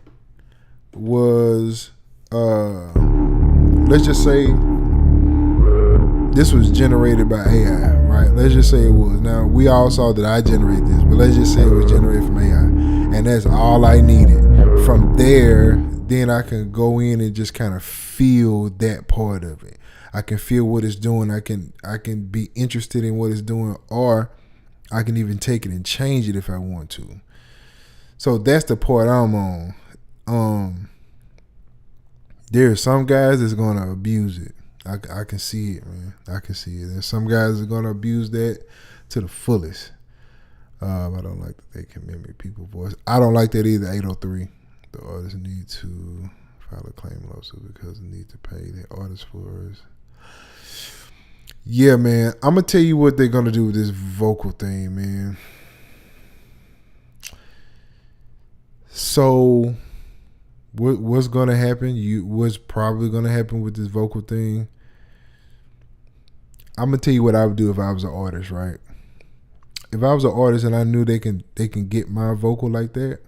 was, let's just say this was generated by AI, right? Let's just say it was. Now, we all saw that I generated this, but let's just say it was generated from AI. And that's all I needed. From there, then I can go in and just kind of feel that part of it. I can feel what it's doing. I can be interested in what it's doing, or I can even take it and change it if I want to. So that's the part I'm on. There are some guys that's gonna abuse it. I can see it, man. I can see it. There's some guys that are gonna abuse that to the fullest. I don't like that they can mimic people's voice. I don't like that either. 803. The artists need to file a claim lawsuit because they need to pay the artist for us. Yeah, man. I'm gonna tell you what they're gonna do with this vocal thing, man. So, what's gonna happen? What's probably gonna happen with this vocal thing? I'm gonna tell you what I would do if I was an artist, right? If I was an artist and I knew they can get my vocal like that,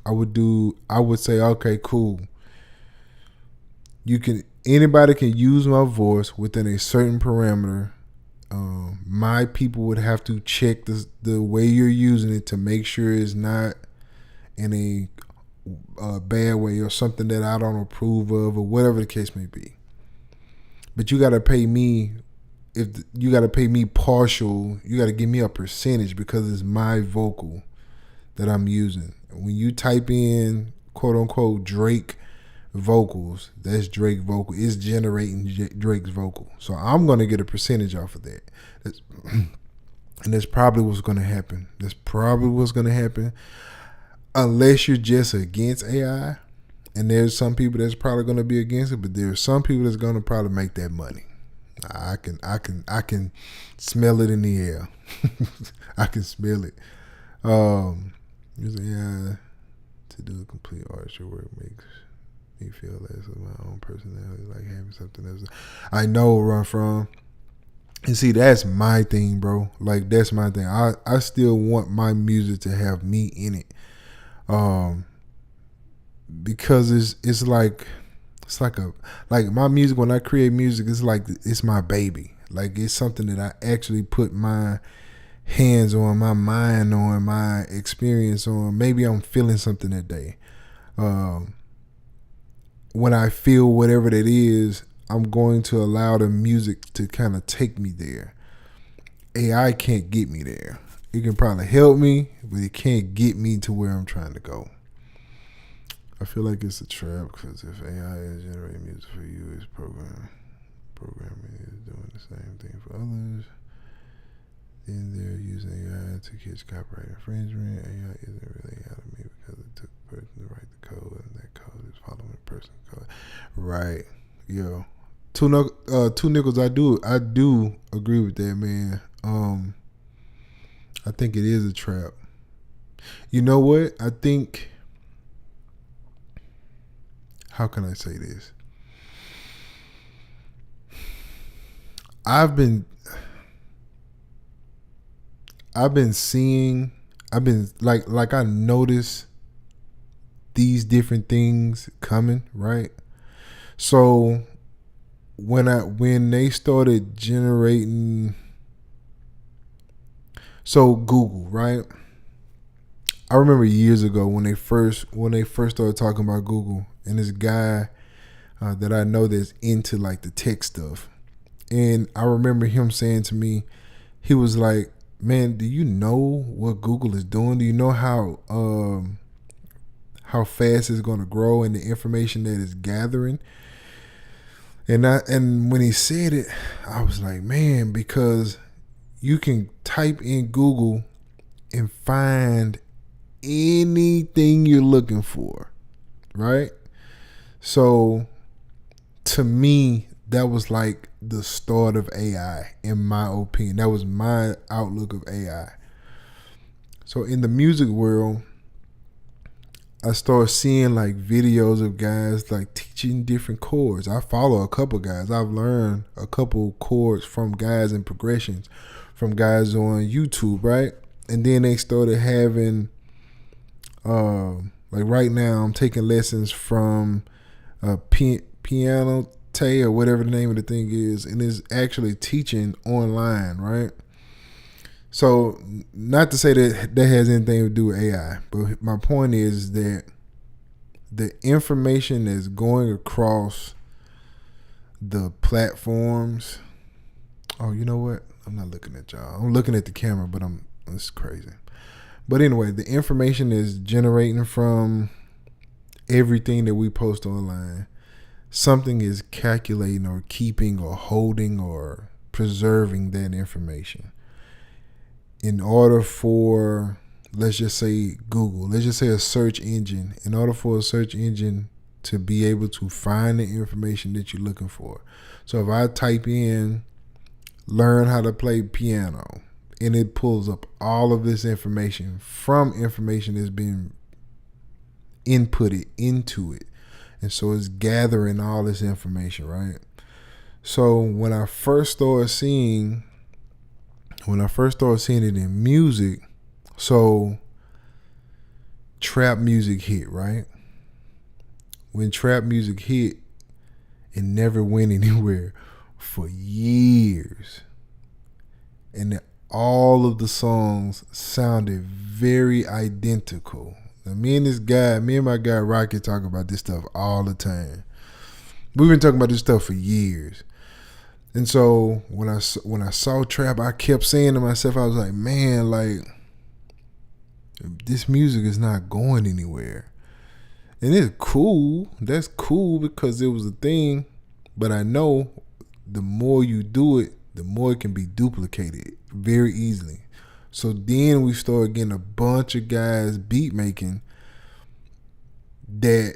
I would say, okay, cool. Anybody can use my voice within a certain parameter. My people would have to check the way you're using it to make sure it's not in a bad way or something that I don't approve of or whatever the case may be. But you got to pay me. If you got to pay me partial, you got to give me a percentage because it's my vocal that I'm using. When you type in quote unquote Drake vocals, that's Drake vocal. It's generating Drake's vocal. So I'm going to get a percentage off of that. And that's probably what's going to happen. Unless you're just against AI. And there's some people that's probably going to be against it, but there's some people that's going to probably make that money. I can smell it in the air. I can smell it. Using AI to do a complete artistry work makes me feel less of my own personality, like having something else. I know where I'm from. And see, that's my thing, bro. Like, that's my thing. I still want my music to have me in it. Because it's like my music. When I create music, it's my baby. Like it's something that I actually put my hands on, my mind on, my experience on. Maybe I'm feeling something that day. When I feel whatever that is, I'm going to allow the music to kind of take me there. AI can't get me there. It can probably help me, but it can't get me to where I'm trying to go. I feel like it's a trap because if AI is generating music for you, it's programming is doing the same thing for others. Then they're using AI to catch copyright infringement. AI isn't really out of me because it took the person to write the code, and that code is following the person's code. Right, yo. Two nickels. I do agree with that, man. I think it is a trap. You know what? I think. How can I say this? I've been seeing, like I noticed these different things coming, right? So when they started generating, so Google, right? I remember years ago when they first started talking about Google, and this guy that I know that's into like the tech stuff, and I remember him saying to me, he was like, "Man, do you know what Google is doing? Do you know how fast it's going to grow and the information that it's gathering?" And when he said it, I was like, man, because you can type in Google and find anything you're looking for, right? So to me, that was like the start of AI, in my opinion. That was my outlook of AI. So in the music world, I started seeing like videos of guys like teaching different chords. I follow a couple guys. I've learned a couple chords from guys and progressions from guys on YouTube, right? And then they started having, like right now, I'm taking lessons from Piano Tay or whatever the name of the thing is, and is actually teaching online, right? So not to say that has anything to do with AI, but my point is that the information that's going across the platforms. Oh, you know what? I'm not looking at y'all. I'm looking at the camera, but it's crazy. But anyway, the information is generating from everything that we post online. Something is calculating or keeping or holding or preserving that information. In order for, let's just say Google, let's just say a search engine, in order for a search engine to be able to find the information that you're looking for. So if I type in, learn how to play piano, and it pulls up all of this information from information that's been inputted into it. And so it's gathering all this information, right? So when I first started seeing it in music, so trap music hit, right? When trap music hit, it never went anywhere for years. And all of the songs sounded very identical. Now, me and my guy Rocky talk about this stuff all the time. We've been talking about this stuff for years. And so when I saw trap, I kept saying to myself, I was like, man, like, this music is not going anywhere. And it's cool. That's cool because it was a thing. But I know the more you do it, the more it can be duplicated very easily. So then we started getting a bunch of guys beat making that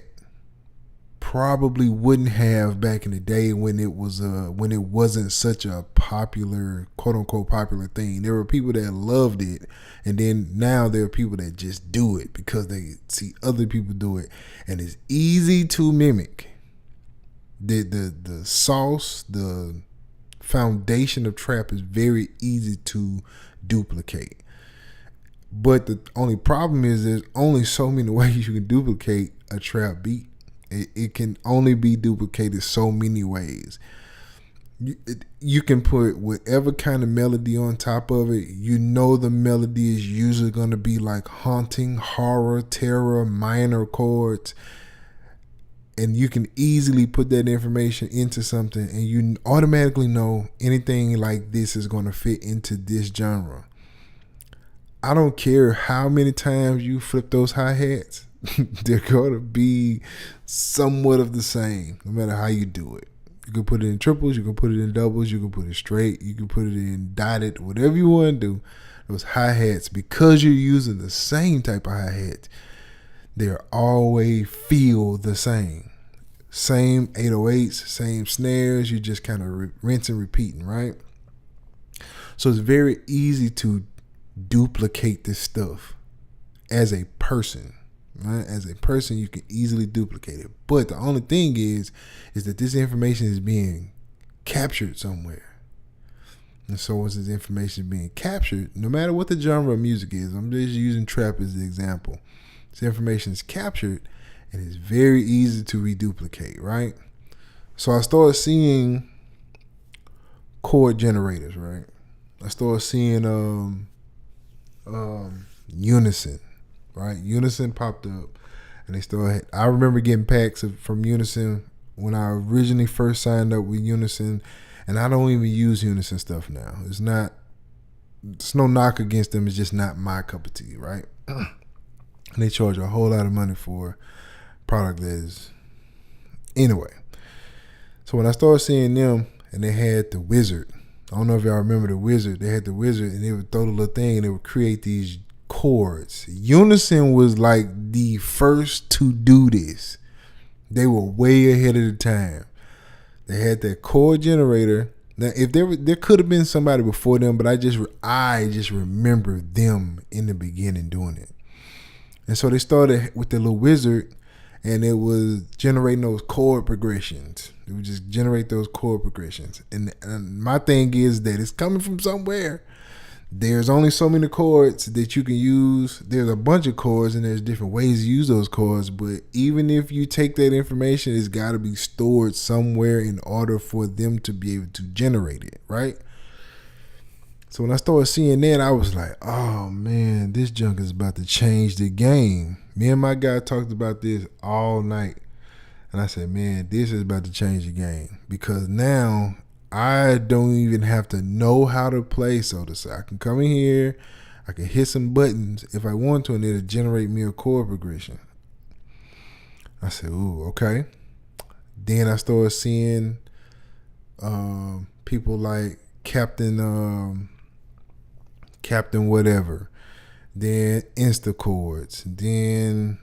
probably wouldn't have back in the day when it wasn't such a popular, quote unquote popular thing. There were people that loved it, and then now there are people that just do it because they see other people do it, and it's easy to mimic. The sauce, the foundation of trap is very easy to duplicate. But the only problem is there's only so many ways you can duplicate a trap beat. It can only be duplicated so many ways. You can put whatever kind of melody on top of it. You know the melody is usually going to be like haunting, horror, terror, minor chords. And you can easily put that information into something and you automatically know anything like this is going to fit into this genre. I don't care how many times you flip those hi-hats. They're going to be somewhat of the same, no matter how you do it. You can put it in triples, you can put it in doubles, you can put it straight, you can put it in dotted, whatever you want to do. Those hi-hats, because you're using the same type of hi-hats, they're always feel the same. Same 808s, same snares, you just kind of rinse and repeating, right? So it's very easy to duplicate this stuff as a person. Right? As a person, you can easily duplicate it. But the only thing is that this information is being captured somewhere. And so once this information is being captured, no matter what the genre of music is, I'm just using trap as the example. This information is captured and it's very easy to reduplicate, right? So I started seeing chord generators, right? I started seeing Unison. Right, Unison popped up, and they still had. I remember getting packs from Unison when I originally first signed up with Unison, and I don't even use Unison stuff now. It's no knock against them. It's just not my cup of tea, right? And they charge a whole lot of money for a product that is. Anyway, so when I started seeing them, and they had the Wizard. I don't know if y'all remember the Wizard. They had the Wizard, and they would throw the little thing, and they would create these chords. Unison was like the first to do this. They were way ahead of the time. They had that chord generator. Now, if there could have been somebody before them, but I just remember them in the beginning doing it. And so they started with the little Wizard, and it was generating those chord progressions. It would just generate those chord progressions. And my thing is that it's coming from somewhere. There's only so many chords that you can use. There's a bunch of chords and there's different ways to use those chords. But even if you take that information, it's got to be stored somewhere in order for them to be able to generate it, right? So when I started seeing that, I was like, oh man, this junk is about to change the game. Me and my guy talked about this all night. And I said, man, this is about to change the game. Because now I don't even have to know how to play, so to say. I can come in here, I can hit some buttons if I want to, and it'll generate me a chord progression. I said, ooh, okay. Then I started seeing people like Captain whatever, then Instachords, then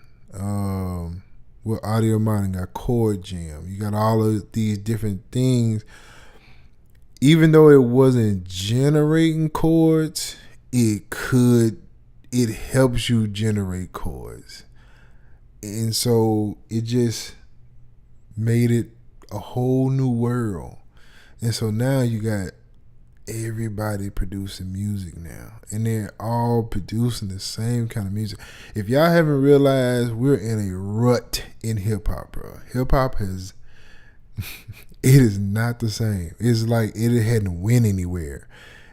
with Audio Mountain got Chord Jam. You got all of these different things. Even though it wasn't generating chords, it helps you generate chords. And so it just made it a whole new world. And so now you got everybody producing music now. And they're all producing the same kind of music. If y'all haven't realized, we're in a rut in hip hop, bro. Hip hop has it is not the same. It's like it hadn't went anywhere.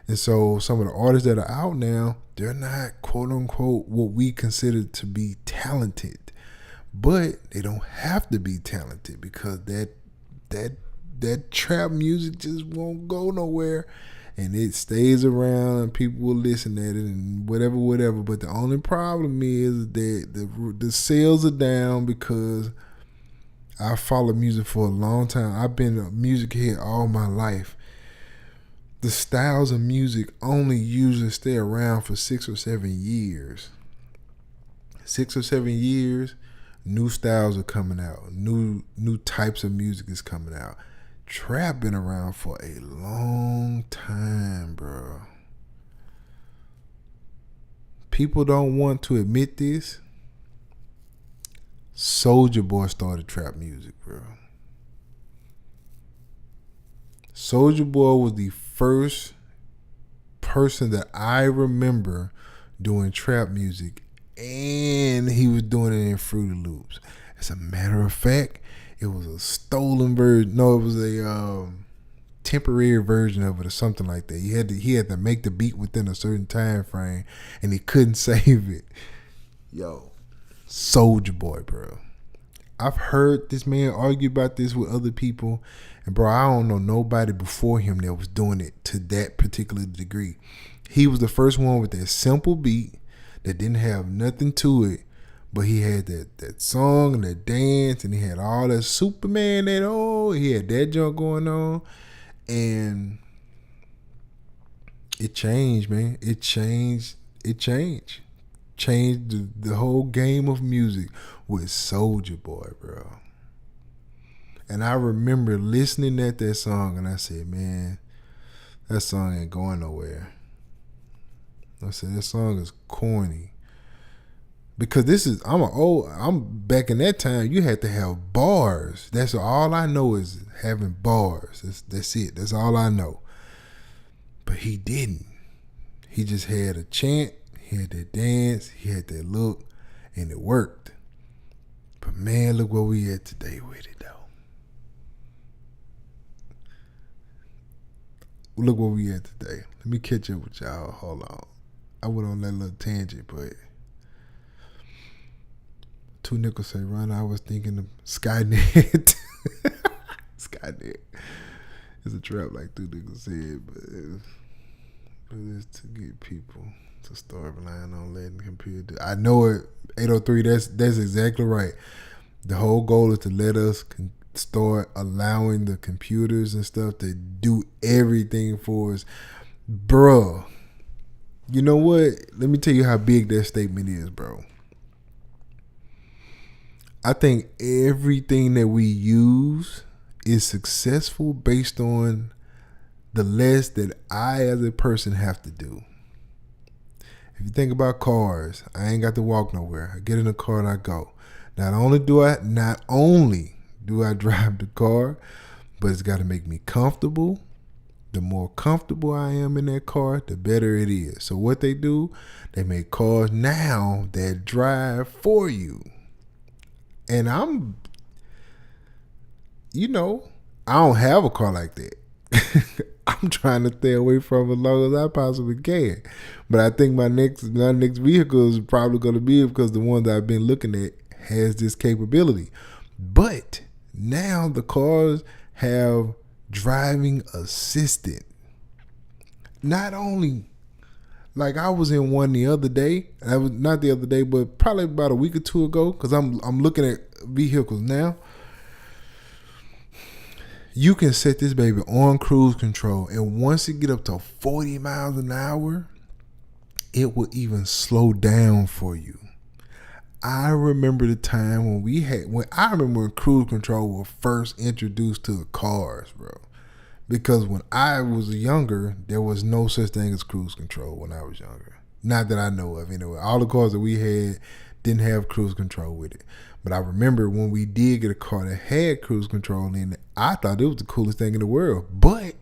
And so some of the artists that are out now, they're not quote unquote what we consider to be talented. But they don't have to be talented because that trap music just won't go nowhere. And it stays around and people will listen at it and whatever. But the only problem is that the sales are down because I followed music for a long time. I've been a music head all my life. The styles of music only usually stay around for 6 or 7 years. 6 or 7 years, new styles are coming out. New types of music is coming out. Trap been around for a long time, bro. People don't want to admit this. Soulja Boy started trap music, bro. Soulja Boy was the first person that I remember doing trap music, and he was doing it in Fruity Loops. As a matter of fact, it was a stolen version. No, it was a temporary version of it or something like that. He had to make the beat within a certain time frame, and he couldn't save it. Yo, Soulja Boy, bro. I've heard this man argue about this with other people, and bro, I don't know nobody before him that was doing it to that particular degree. He was the first one with that simple beat that didn't have nothing to it, but he had that song and that dance, and he had all that Superman he had that junk going on, and it changed, man. It changed the whole game of music with Soulja Boy, bro. And I remember listening at that song, and I said, man, that song ain't going nowhere. I said, that song is corny. Because I'm back in that time, you had to have bars. That's all I know is having bars. That's it. That's all I know. But he didn't. He just had a chant, he had that dance, he had that look, and it worked. But man, look where we at today with it, though. Look where we at today. Let me catch up with y'all. Hold on. I went on that little tangent, but Two Nickels say, Ron, I was thinking of Skynet. Skynet. It's a trap like Two Nickels said, but it's to get people to start relying on letting the computer do. I know it, 803, that's exactly right. The whole goal is to let us start allowing the computers and stuff to do everything for us. Bruh, you know what? Let me tell you how big that statement is, bro. I think everything that we use is successful based on the less that I as a person have to do. If you think about cars, I ain't got to walk nowhere. I get in the car and I go. Not only do I drive the car, but it's got to make me comfortable. The more comfortable I am in that car, the better it is. So what they do, they make cars now that drive for you. And I don't have a car like that. I'm trying to stay away from it as long as I possibly can. But I think my next vehicle is probably going to be, because the one that I've been looking at has this capability. But now the cars have driving assistant. Not only, like I was in one the other day. I was not the other day, but probably about a week or two ago, because I'm looking at vehicles now. You can set this baby on cruise control, and once it get up to 40 miles an hour, it will even slow down for you. I remember the time when cruise control was first introduced to the cars, bro. Because when I was younger, there was no such thing as cruise control when I was younger. Not that I know of, anyway. All the cars that we had didn't have cruise control with it. But I remember when we did get a car that had cruise control in it, I thought it was the coolest thing in the world. But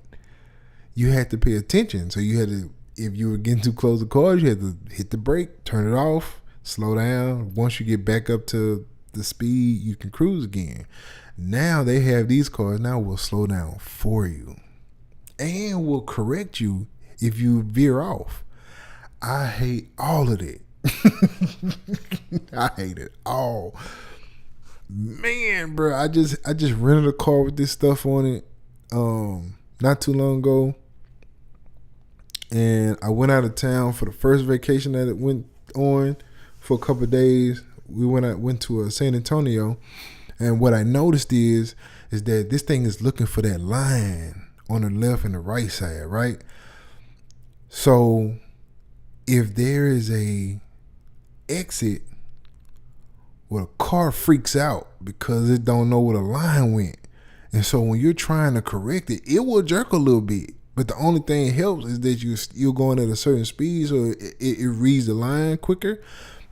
you had to pay attention. So you had to, if you were getting too close to cars, you had to hit the brake, turn it off, slow down. Once you get back up to the speed, you can cruise again. Now they have these cars now will slow down for you and will correct you if you veer off. I hate all of that. I hate it all. Man, bro, I just rented a car with this stuff on it not too long ago. And I went out of town for the first vacation that it went on for a couple of days. We went to San Antonio, and what I noticed is that this thing is looking for that line on the left and the right side, right? So if there is a exit, well, the car freaks out because it don't know where the line went. And so when you're trying to correct it, it will jerk a little bit. But the only thing that helps is that you're going at a certain speed, so it reads the line quicker.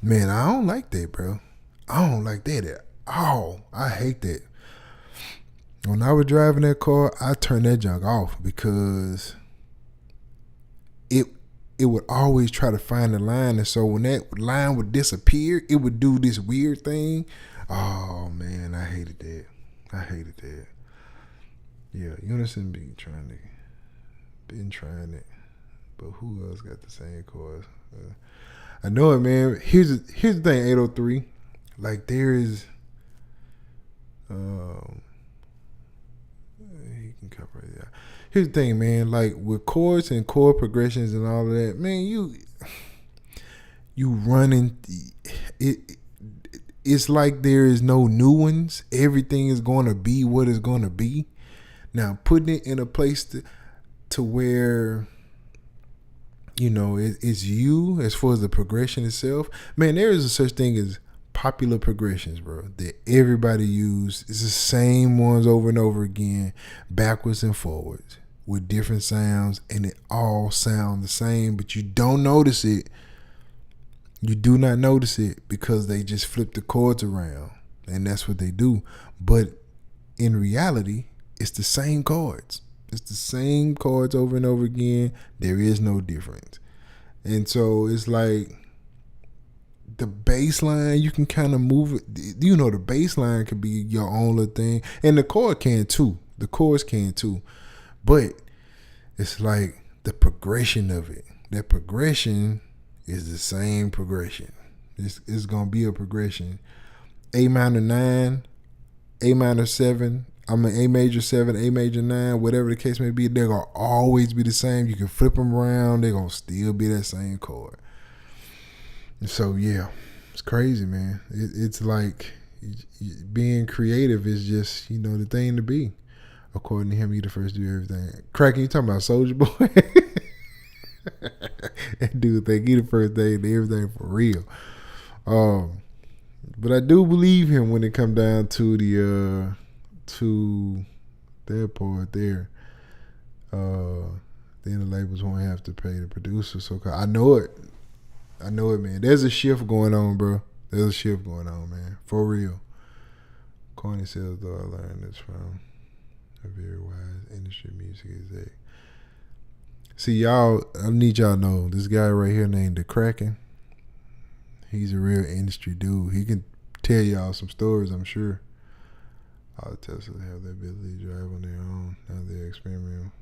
Man, I don't like that, bro. I don't like that at all. I hate that. When I was driving that car, I turned that junk off because it it would always try to find the line. And so when that line would disappear, it would do this weird thing. Oh man, I hated that. Yeah, Unison been trying it. But who else got the same chords? I know it, man. Here's the thing, 803. Like there is he can cover it. Yeah. Here's the thing, man. Like with chords and chord progressions and all of that, man, you running it. It's like there is no new ones. Everything is going to be what it's going to be. Now, putting it in a place to where, you know, it's you as far as the progression itself. Man, there is a such thing as popular progressions, bro, that everybody use. It's the same ones over and over again, backwards and forwards, with different sounds, and it all sound the same, but you don't notice it. You do not notice it because they just flip the chords around, and that's what they do. But in reality, it's the same chords. It's the same chords over and over again. There is no difference. And so it's like the bass line, you can kind of move it. You know, the bass line could be your own little thing. And the chord can too. The chords can too. But it's like the progression of it. That progression is the same progression. It's going to be a progression. A minor 9, A minor 7, A major 7, A major 9, whatever the case may be, they're going to always be the same. You can flip them around. They're going to still be that same chord. So, yeah, it's crazy, man. It's like being creative is just, you know, the thing to be. According to him, you the first to do everything. Cracking, you talking about Soulja Boy? That dude think he the first thing to everything for real. But I do believe him when it come down to to their part there. Then the labels won't have to pay the producer. So I know it, man. There's a shift going on, bro. There's a shift going on, man. For real. Corny says, though, I learned this from a very wise industry music exec. See, y'all, I need y'all to know this guy right here named The Kraken. He's a real industry dude. He can tell y'all some stories, I'm sure. All the Teslas have the ability to drive on their own. Now they're experimenting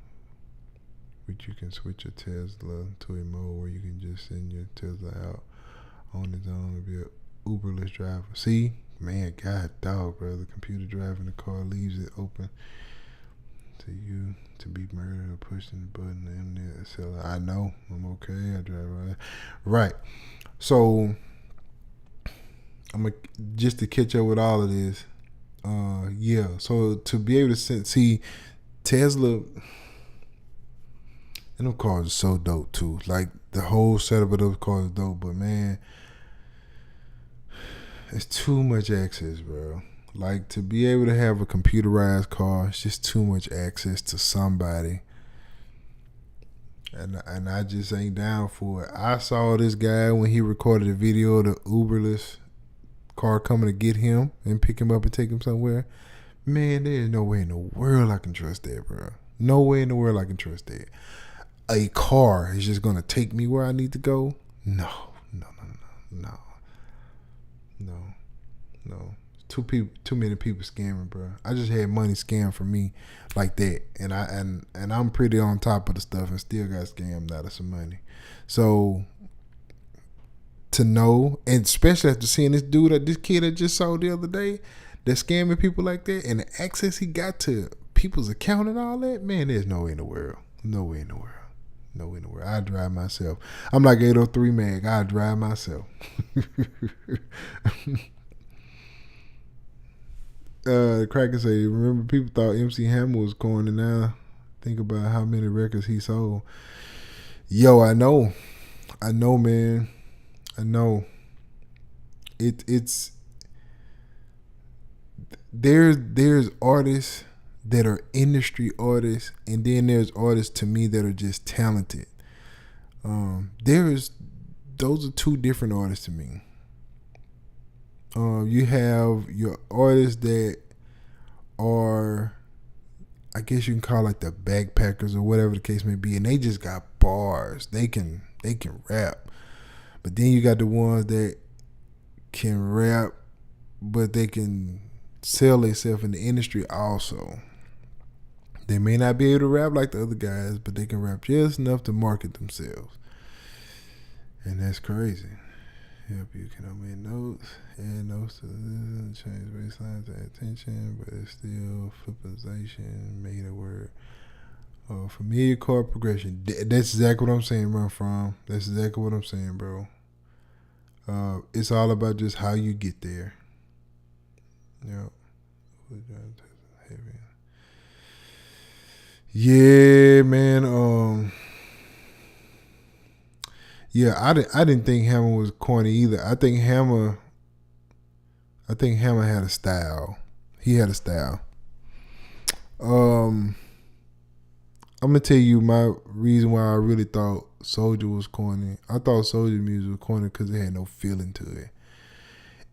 with you can switch your Tesla to a mode where you can just send your Tesla out on its own and be an Uberless driver. See, man, God dog, bro. The computer driving the car leaves it open to you to be murdered or pushing the button in the seller. I know. I'm okay. I drive right. So I'm just to catch up with all of this. Yeah. So to be able to see Tesla, and them cars are so dope too. Like the whole setup of those cars is dope, but man, it's too much access, bro. Like to be able to have a computerized car, it's just too much access to somebody. And I just ain't down for it. I saw this guy when he recorded a video of the Uberless car coming to get him and pick him up and take him somewhere. Man, there's no way in the world I can trust that, bro. No way in the world I can trust that. A car is just gonna take me where I need to go? No. Too many people scamming, bro. I just had money scammed from me like that, and I'm pretty on top of the stuff, and still got scammed out of some money. So to know, and especially after seeing this kid I just saw the other day, that's scamming people like that, and the access he got to people's account and all that, man, there's no way in the world. I drive myself. I'm like 803 Mag. I drive myself. Cracker say, remember people thought MC Hammer was corny. Now think about how many records he sold. Yo, I know, man. I know. It's there's artists that are industry artists, and then there's artists to me that are just talented. Those are two different artists to me. You have your artists that are, I guess you can call like the backpackers or whatever the case may be, and they just got bars. They can rap. But then you got the ones that can rap, but they can sell themselves in the industry also. They may not be able to rap like the other guys, but they can rap just enough to market themselves. And that's crazy. Help you can omit notes, add notes to this, change baseline to attention, but it's still flipization, made a word. Familiar chord progression. That's exactly what I'm saying, bro. That's exactly what I'm saying, bro. It's all about just how you get there. Yep. Yeah, man. Yeah, I didn't think Hammer was corny either. I think Hammer had a style. He had a style. I'm gonna tell you my reason why I really thought Soulja was corny. I thought Soulja music was corny because it had no feeling to it.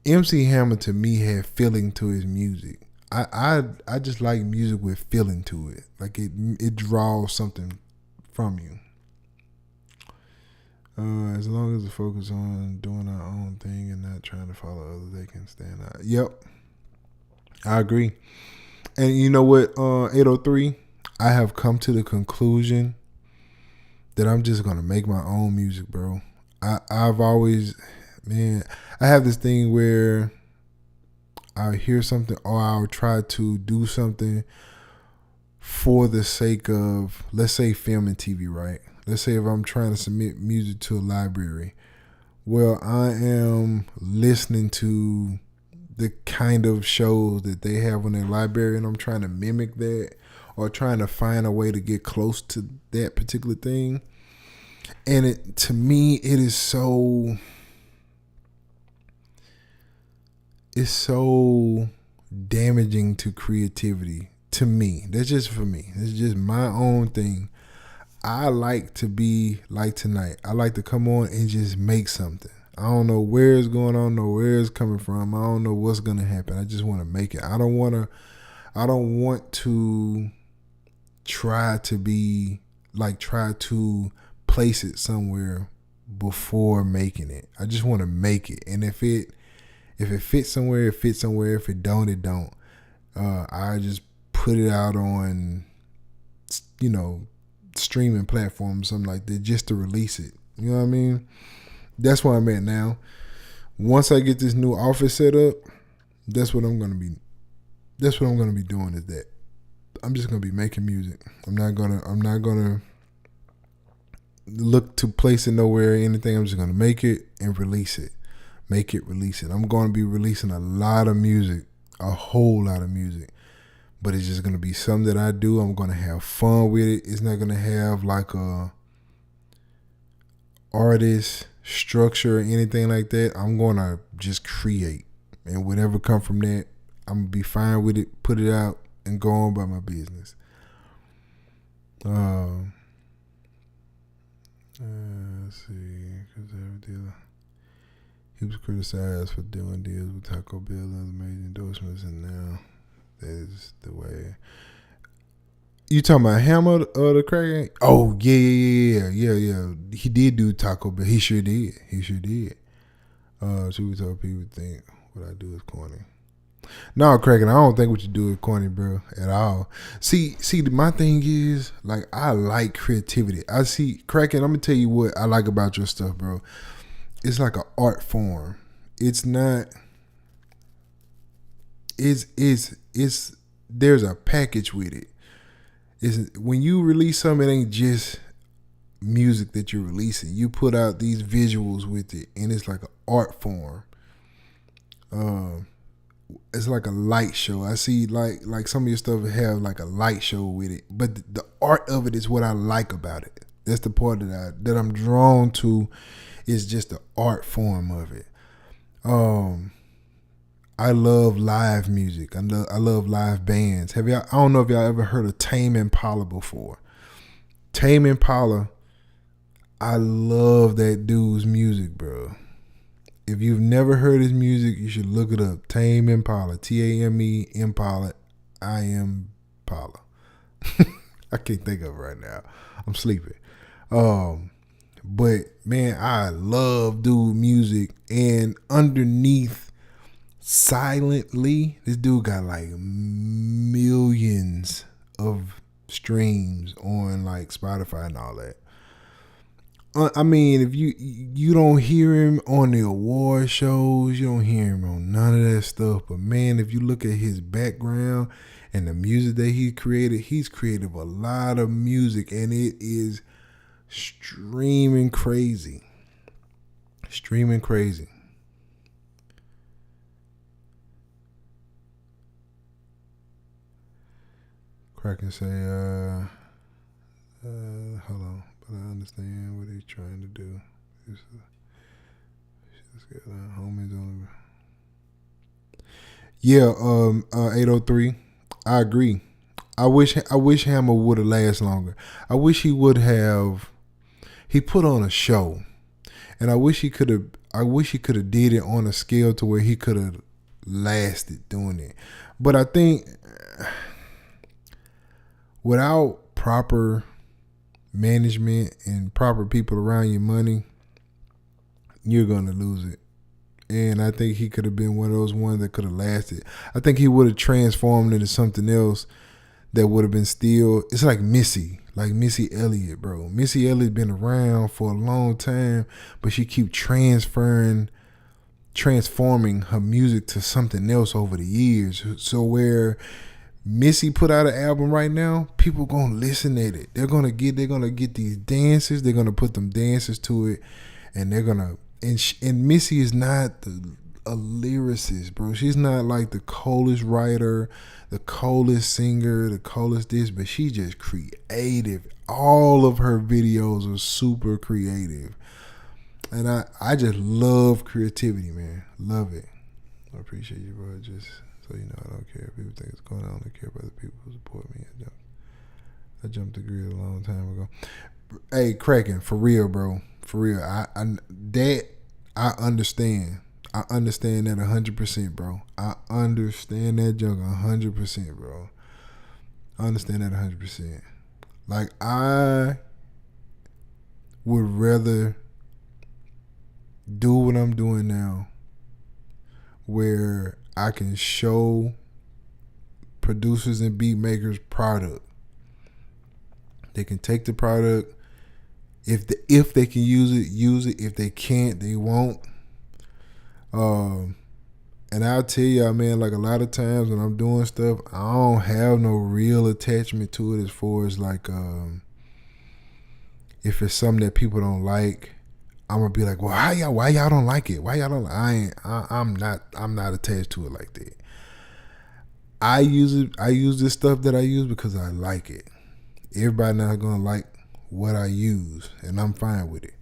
MC Hammer to me had feeling to his music. I just like music with feeling to it. Like it draws something from you. As long as we focus on doing our own thing and not trying to follow others, they can stand out. Yep, I agree. And you know what, 803, I have come to the conclusion that I'm just gonna make my own music, bro. I've always, man, I have this thing where I'll hear something or I'll try to do something for the sake of, let's say, film and TV, right? Let's say if I'm trying to submit music to a library. Well, I am listening to the kind of shows that they have in their library and I'm trying to mimic that or trying to find a way to get close to that particular thing. And to me, it's so damaging to creativity. To me, that's just for me. It's just my own thing. I like to be like tonight. I like to come on and just make something. I don't know where it's going on, know where it's coming from. I don't know what's gonna happen. I just want to make it. I don't want to try to place it somewhere before making it. I just want to make it. And if it fits somewhere, it fits somewhere. If it don't, it don't. I just put it out on, streaming platforms, something like that, just to release it. You know what I mean? That's where I'm at now. Once I get this new office set up, that's what I'm gonna be doing is that. I'm just gonna be making music. I'm not gonna look to place it nowhere or anything. I'm just gonna make it and release it. Make it, release it. I'm gonna be releasing a lot of music, a whole lot of music. But it's just gonna be something that I do. I'm gonna have fun with it. It's not gonna have like a artist structure or anything like that. I'm gonna just create, and whatever come from that, I'm gonna be fine with it. Put it out and go on by my business. Let's see, he was criticized for doing deals with Taco Bell and other major endorsements, and now that is the way. You talking about Hammer or the crack? Oh yeah. He did do Taco Bell. He sure did. So we told people think what I do is corny. No, Kraken, I don't think what you do is corny, bro, at all. See, my thing is, like, I like creativity. I see, Kraken, I'm gonna tell you what I like about your stuff, bro. It's like an art form. It's not. It's there's a package with it. It's when you release something, it ain't just music that you're releasing. You put out these visuals with it, and it's like an art form. It's like a light show. I see like some of your stuff have like a light show with it, but the art of it is what I like about it. That's the part that I'm drawn to. Is just the art form of it. I love live music. I love live bands. I don't know if y'all ever heard of Tame Impala before. Tame Impala, I love that dude's music, bro. If you've never heard his music, you should look it up. Tame Impala, Tame Impala, I am Impala. I can't think of it right now. I'm sleeping. But man, I love dude music, and underneath silently, this dude got like millions of streams on like Spotify and all that. I mean, if you don't hear him on the award shows, you don't hear him on none of that stuff. But man, if you look at his background and the music that he's created a lot of music, and it is streaming crazy. Streaming crazy. Kraken say, hold on, but I understand what he's trying to do. Homies on. Yeah, 803. I agree. I wish Hammer would have lasted longer. I wish he would have. He put on a show, and I wish he could have did it on a scale to where he could have lasted doing it. But I think without proper management and proper people around your money, you're gonna lose it. And I think he could have been one of those ones that could have lasted. I think he would have transformed into something else that would have been still. It's like Missy Elliott, bro. Missy Elliott been around for a long time, but she keep transforming her music to something else over the years. So where Missy put out an album right now, people gonna listen at it. They're gonna get these dances. They're gonna put them dances to it, and they're gonna. And Missy is not a lyricist, bro. She's not like the coolest writer, the coolest singer, the coolest this, but she just creative. All of her videos are super creative. And I just love creativity, man. Love it. I appreciate you, bro. Just so you know, I don't care if people think it's going on. I don't care about the people who support me. I jumped the grid a long time ago. Hey, Kraken, for real, bro. For real. I understand. I understand that 100%, bro. I understand that junk 100%, bro. I understand that 100%. Like, I would rather do what I'm doing now, where I can show producers and beat makers product. They can take the product. If they can use it, use it. If they can't, they won't. And I'll tell y'all, man, like a lot of times when I'm doing stuff, I don't have no real attachment to it as far as like, if it's something that people don't like, I'm gonna be like, well, why y'all don't like it? Why y'all don't? I'm not attached to it like that. I use this stuff that I use because I like it. Everybody not gonna like what I use, and I'm fine with it.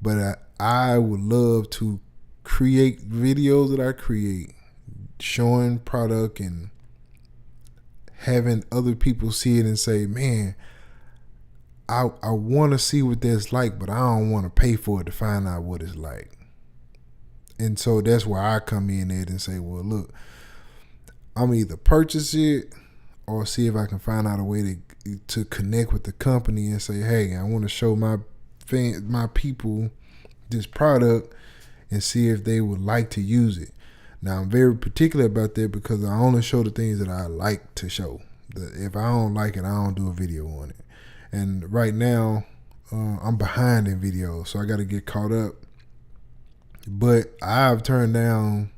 But I would love to create videos that I create, showing product and having other people see it and say, man, I want to see what that's like, but I don't want to pay for it to find out what it's like. And so that's where I come in at and say, well, look, I'm either purchase it or see if I can find out a way to connect with the company and say, hey, I want to show my people this product and see if they would like to use it. Now, I'm very particular about that because I only show the things that I like to show. If I don't like it, I don't do a video on it. And right now, I'm behind in videos, so I got to get caught up. But I've turned down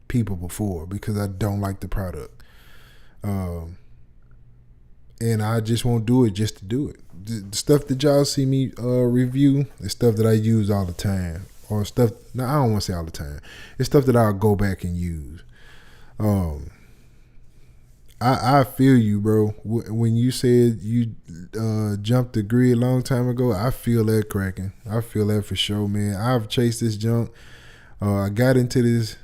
people before because I don't like the product. And I just won't do it just to do it. The stuff that y'all see me review is stuff that I use all the time. Or stuff, no, I don't want to say all the time. It's stuff that I'll go back and use. I feel you, bro. When you said you jumped the grid a long time ago, I feel that cracking. I feel that for sure, man. I've chased this junk. I got into this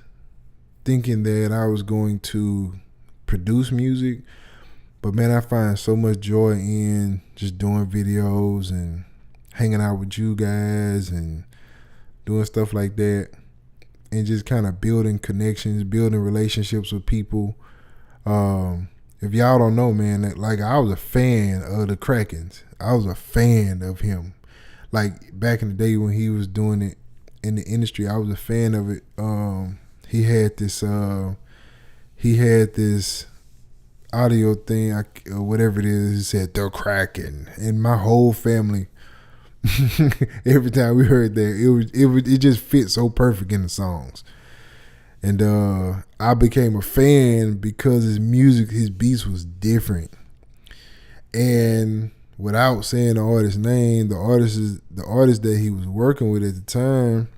thinking that I was going to produce music, but man, I find so much joy in just doing videos and hanging out with you guys and doing stuff like that, and just kind of building connections, building relationships with people. If y'all don't know, man, like I was a fan of the Krakens. I was a fan of him. like back in the day when he was doing it in the industry, I was a fan of it. He had this audio thing, or whatever it is. He said they're cracking, and my whole family, every time we heard that, it just fit so perfect in the songs. And I became a fan because his music, his beats was different. And without saying the artist's name, the artist that he was working with at the time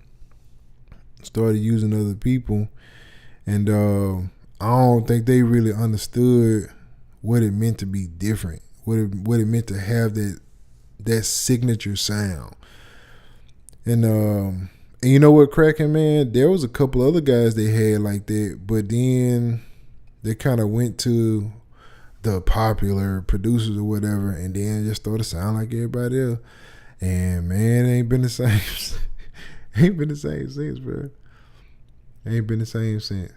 started using other people, and I don't think they really understood what it meant to be different, what it meant to have that signature sound. And you know what, cracking, man, there was a couple other guys they had like that, but then they kind of went to the popular producers or whatever, and then just started to sound like everybody else. And man, it ain't been the same. Ain't been the same since, bro. Ain't been the same since.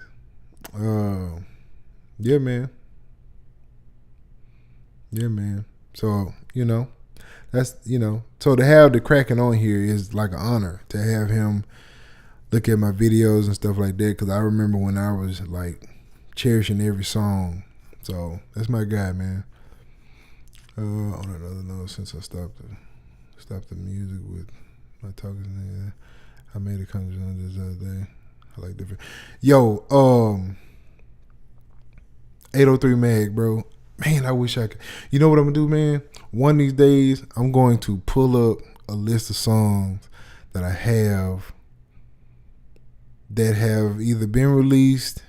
Yeah, man. Yeah, man. So, that's, so to have the cracking on here is like an honor to have him look at my videos and stuff like that, because I remember when I was like cherishing every song. So that's my guy, man. On another note, since I stopped the music with my talking, I made a conversation this other day. I like different. Yo, 803 Mag, bro. Man, I wish I could. You know what I'm gonna do, man? One of these days, I'm going to pull up a list of songs that I have that have either been released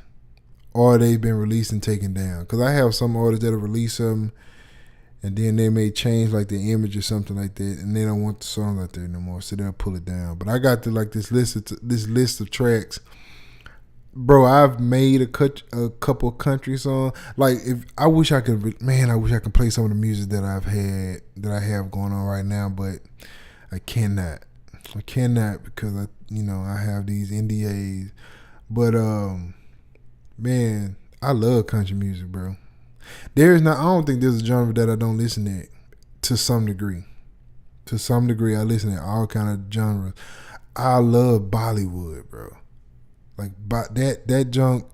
or they've been released and taken down. Because I have some artists that have released something and then they may change like the image or something like that, and they don't want the song out there no more, so they'll pull it down. But I got this list of tracks. Bro, I've made a couple country songs. Like, I wish I could play some of the music that I have going on right now, but I cannot because I have these NDAs. But man, I love country music, bro. I don't think there's a genre that I don't listen to some degree. To some degree, I listen to all kind of genres. I love Bollywood, bro. Like that junk,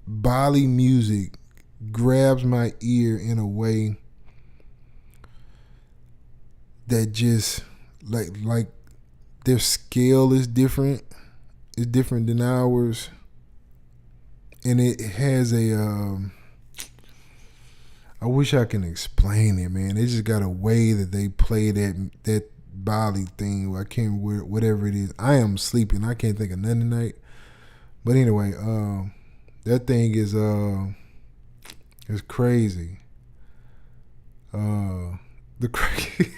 Bolly music grabs my ear in a way that just like their scale is different. It's different than ours, and it has I wish I can explain it, man. They just got a way that they play that Bolly thing. I can't wear whatever it is. I am sleeping. I can't think of nothing tonight. But anyway, that thing is crazy. The crazy.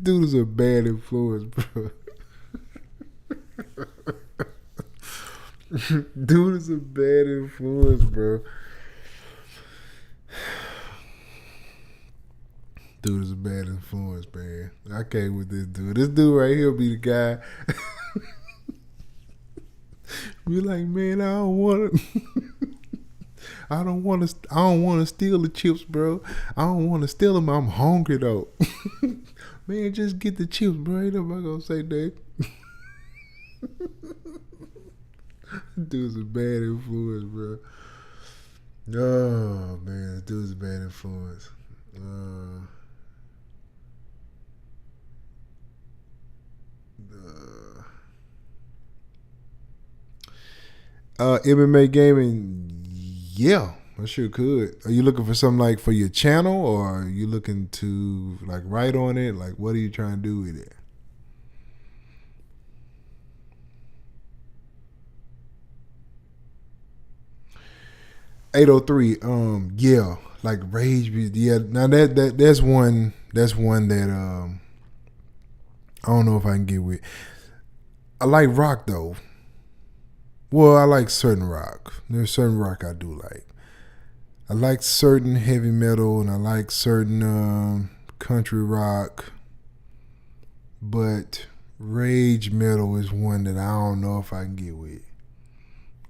Dude is a bad influence, bro. Dude is a bad influence, bro. Dude is a bad influence, man. I can't with this dude. This dude right here be the guy. Be like, man, I don't want to steal the chips, bro. I don't want to steal them. I'm hungry though. Man, just get the chips, bro. Ain't nobody gonna say that. Dude's a bad influence, bro. Oh man, dude's a bad influence. MMA gaming, yeah, I sure could. Are you looking for something like for your channel, or are you looking to like write on it? Like, what are you trying to do with it? $803, yeah, like Rage, yeah. Now that's one that I don't know if I can get with. I like rock though. Well, I like certain rock. There's certain rock I do like. I like certain heavy metal, and I like certain country rock. But rage metal is one that I don't know if I can get with.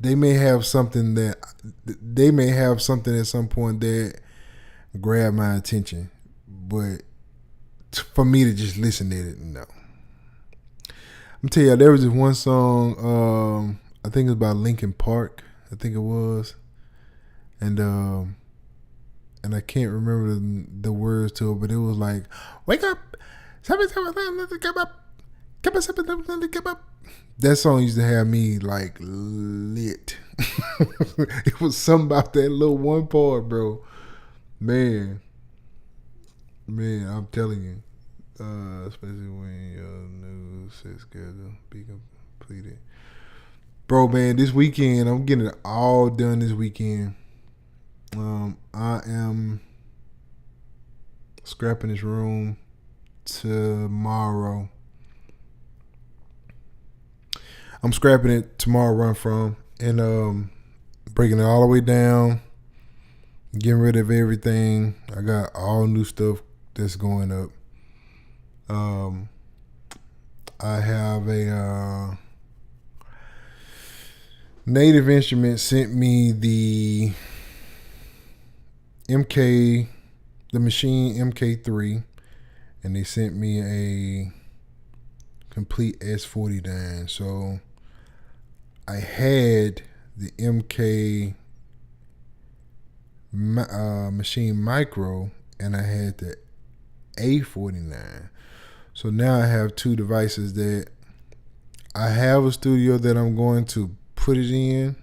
they may have something at some point that grab my attention, but for me to just listen to it, no. I'm tell you, there was this one song. I think it was by Linkin Park. I think it was, and I can't remember the words to it, but it was like, "Wake up, get up." That song used to have me like lit. It was something about that little one part, bro. Man, I'm telling you. Especially when your new set schedule be completed. Bro, man, this weekend, I'm getting it all done this weekend. I am scrapping this room tomorrow. I'm scrapping it tomorrow, run from, and breaking it all the way down, getting rid of everything. I got all new stuff that's going up. I have a Native Instruments sent me the Maschine MK3, and they sent me a complete S49. So I had the MK Maschine Micro, and I had the A49. So now I have two devices that I have a studio that I'm going to put it in,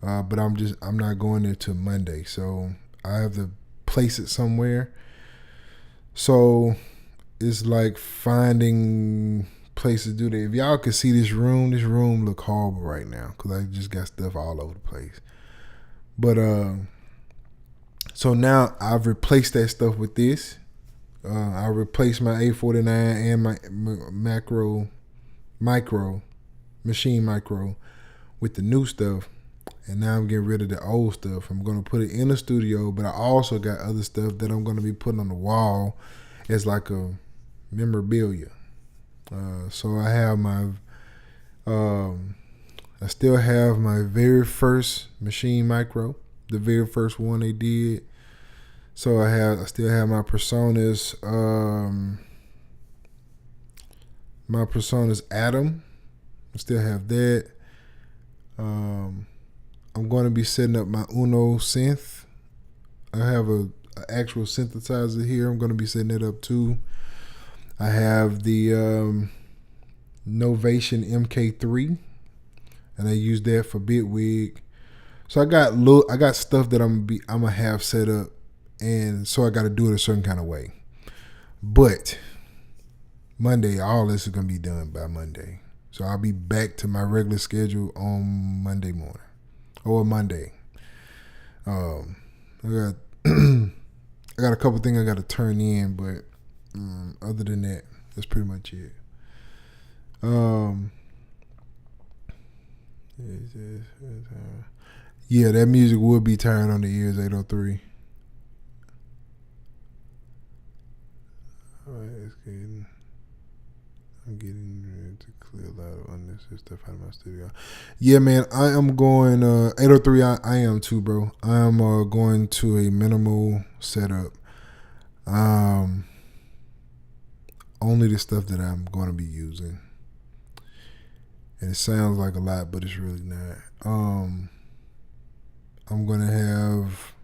but I'm not going there till Monday. So I have to place it somewhere. So it's like finding places to do that. If y'all could see this room look horrible right now because I just got stuff all over the place. But so now I've replaced that stuff with this. I replaced my A49 and my Maschine Micro with the new stuff, and now I'm getting rid of the old stuff. I'm going to put it in the studio, but I also got other stuff that I'm going to be putting on the wall as like a memorabilia. So I have I still have my very first Maschine Micro, the very first one they did. So I still have my Personas, Atom. I still have that. I'm going to be setting up my Uno synth. I have a actual synthesizer here. I'm going to be setting it up too. I have the Novation MK3, and I use that for Bitwig. So I got stuff that I'm gonna have set up. And so I got to do it a certain kind of way. But Monday, all this is going to be done by Monday. So I'll be back to my regular schedule on Monday morning. Or Monday. I got a couple things I got to turn in, but other than that, that's pretty much it. Yeah, that music will be tired on the ears, 803. I'm getting ready to clear a lot of unnecessary stuff out of my studio. Yeah, man, I am going 803. I am too, bro. I am going to a minimal setup. Only the stuff that I'm going to be using, and it sounds like a lot, but it's really not. I'm gonna have,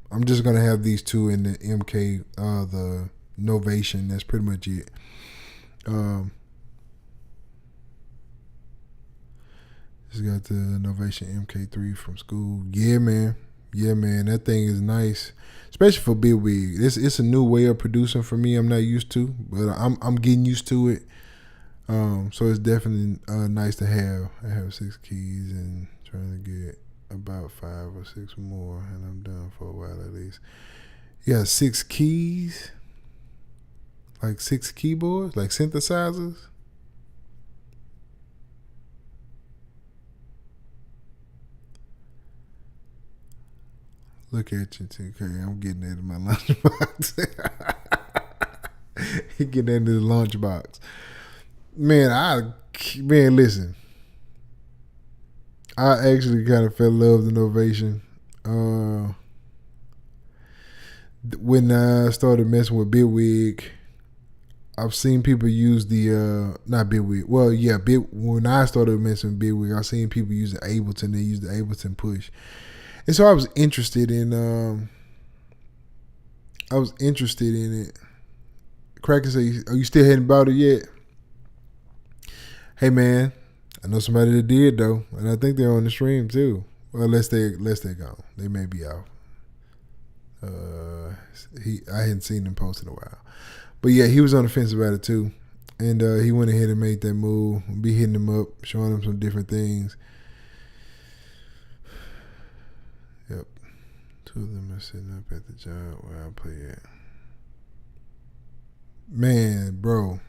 I'm just gonna have these two in the MK, the Novation. That's pretty much it. Just got the Novation MK3 from school. Yeah, man. That thing is nice, especially for Bitwig. It's a new way of producing for me. I'm not used to, but I'm getting used to it. So it's definitely nice to have. I have 6 keys and trying to get about 5 or 6 more, and I'm done for a while at least. Yeah, 6 keys, like 6 keyboards, like synthesizers. Look at you, TK. I'm getting that in my lunchbox. He getting that in his lunchbox. Man, listen. I actually kind of fell in love with Novation. When I started messing with Bitwig, I've seen people use the not Bitwig. Well, yeah, when I started messing with Bitwig, I've seen people use the Ableton. They use the Ableton push, and so I was interested in. It. Kraken say, "Are you still heading about it yet?" Hey man, I know somebody that did though, and I think they're on the stream too. Well, unless they gone, they may be out. I hadn't seen him post in a while, but yeah, he was on the fence about it too, and he went ahead and made that move. We'll be hitting him up, showing him some different things. Yep, 2 of them are sitting up at the job where I play at. Man, bro,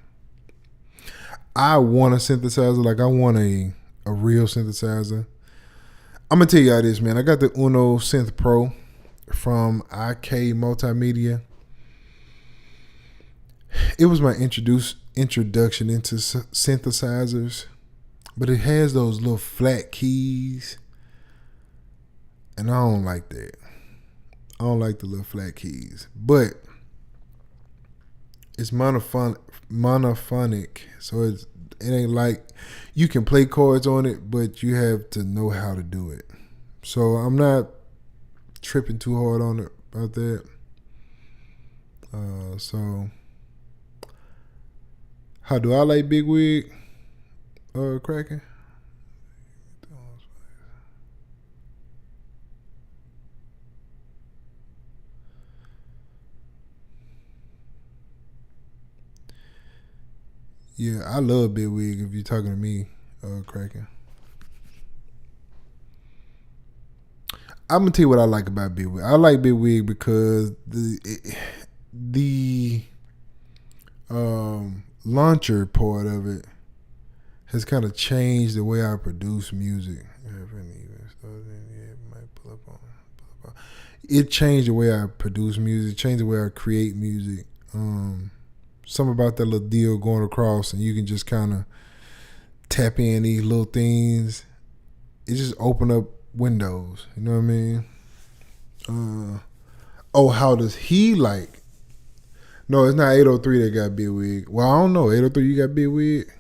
I want a synthesizer. Like I want a real synthesizer. I'm gonna tell y'all this, man. I got the Uno Synth Pro from IK Multimedia. It was my introduction into synthesizers, but it has those little flat keys, and I don't like that. I don't like the little flat keys, but it's monophonic, so it ain't like you can play chords on it, but you have to know how to do it. So I'm not tripping too hard on it about that. So how do I like Big Wig? Kraken? Yeah, I love Big Wig if you're talking to me, Kraken. I'm gonna tell you what I like about Big Wig. I like Big Wig because the launcher part of it has kind of changed the way I produce music. It changed the way I produce music, changed the way I create music. Something about that little deal going across, and you can just kind of tap in these little things. It just open up windows. You know what I mean? How does he like? No, it's not 803 that got Big Wig. Well, I don't know. 803, you got Big Wig?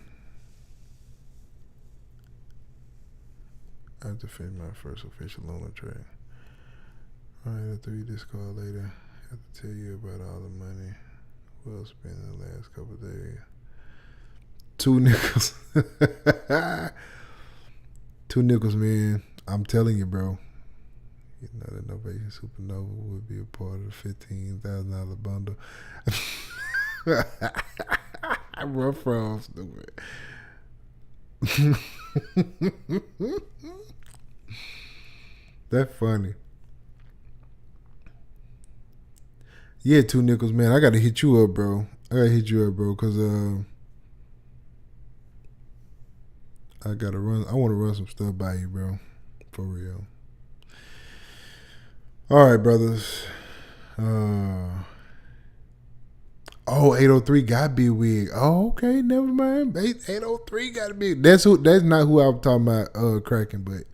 I have to finish my first official Luna track. All right, 803 Discord later. I have to tell you about all the money well spent in the last couple of days. $2. $2, man. I'm telling you, bro. You know that Novation Supernova would be a part of the $15,000 bundle. Rough from stupid. That's funny. Yeah, $2, man. I gotta hit you up, bro. Cause I wanna run some stuff by you, bro. For real. All right, brothers. 803 got Big Wig. Oh, okay, never mind. 803 got to be. That's not who I'm talking about. Kraken, but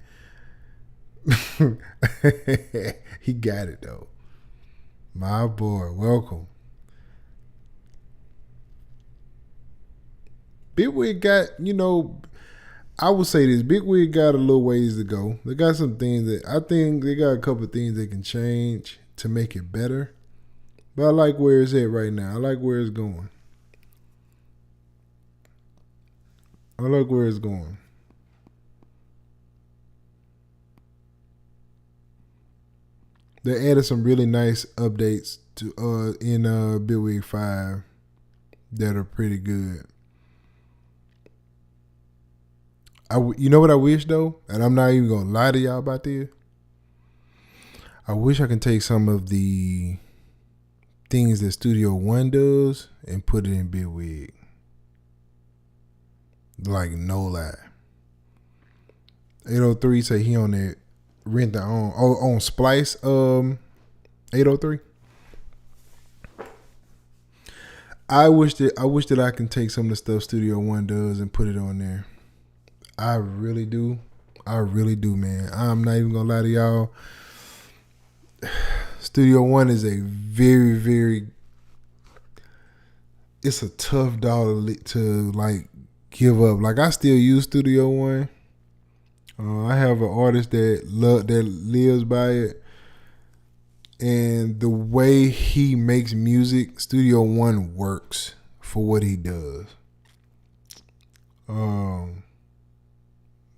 he got it though. My boy, welcome. Big Wig got, I would say this. Big Wig got a little ways to go. They got some things that I think they got a couple of things they can change to make it better. But I like where it's at right now. I like where it's going. They added some really nice updates to in Big Wig 5 that are pretty good. You know what I wish though, and I'm not even gonna lie to y'all about this. I wish I can take some of the things that Studio One does and put it in Big Wig. Like no lie. 803 say he on that rent the own on Splice 803. I wish that I can take some of the stuff Studio One does and put it on there. I really do. I really do, man. I'm not even gonna lie to y'all. Studio One is a very, very. It's a tough dog to like give up. Like I still use Studio One. I have an artist that lives by it, and the way he makes music, Studio One works for what he does.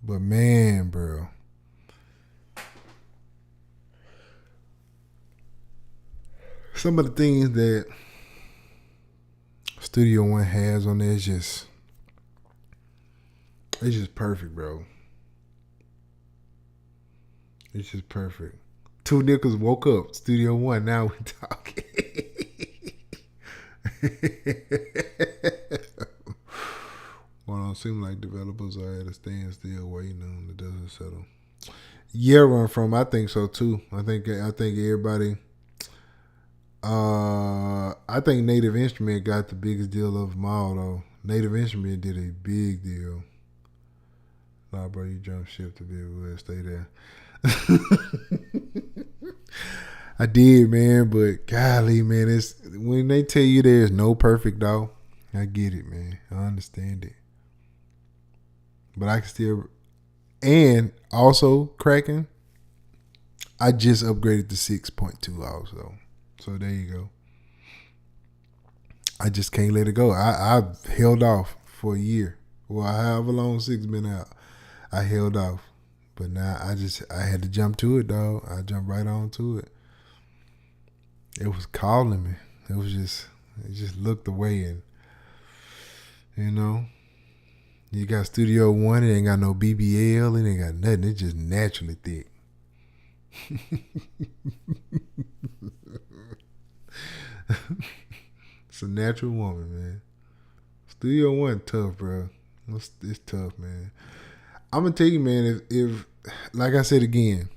But man, bro, some of the things that Studio One has on there is just, it's just perfect, bro. It's just perfect. Two niggas woke up, Studio One, now we talking. Well, it don't seem like developers are at a standstill waiting on the dust to settle. Yeah, Run From, I think so too. I think everybody. I think Native Instrument got the biggest deal of them all, though. Native Instrument did a big deal. Nah, bro, you jump ship to be able to stay there. I did, man, but golly, man, it's when they tell you there's no perfect dog, I get it, man. I understand it. But I can still, and also Kraken, I just upgraded to 6.2 also. So there you go. I just can't let it go. I've held off for a year. Well, however long 6 been out, I held off. But now I had to jump to it, dog. I jumped right on to it. It was calling me. It just looked away, and you know, you got Studio One, it ain't got no BBL, it ain't got nothing. It's just naturally thick. It's a natural woman, man. Studio One tough, bro. It's tough, man. I'm gonna tell you, man. If like I said again,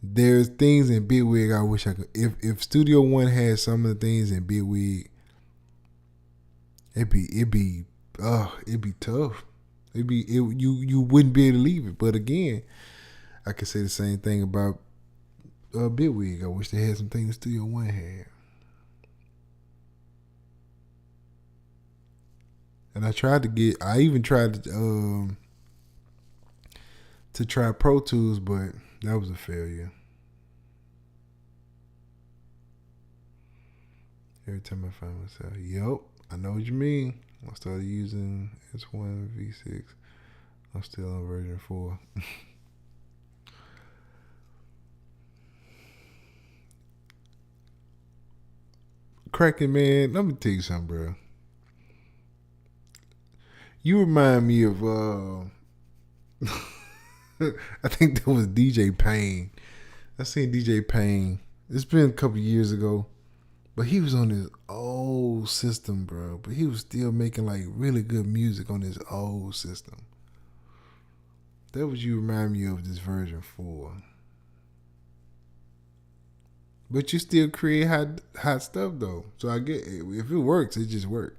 there's things in Bitwig I wish I could. If Studio One had some of the things in Bitwig, it'd be tough. You wouldn't be able to leave it. But again, I could say the same thing about Bitwig. I wish they had some things Studio One had. And I even tried to try Pro Tools, but that was a failure. Every time I find myself, yep, I know what you mean. I started using S1 V6. I'm still on version 4. Cracking, man, let me tell you something, bro. You remind me of I think that was DJ Payne. I seen DJ Payne. It's been a couple years ago, but he was on his old system, bro. But he was still making like really good music on his old system. That was you remind me of this version 4. But you still create hot stuff though. So I get it. If it works, it just works.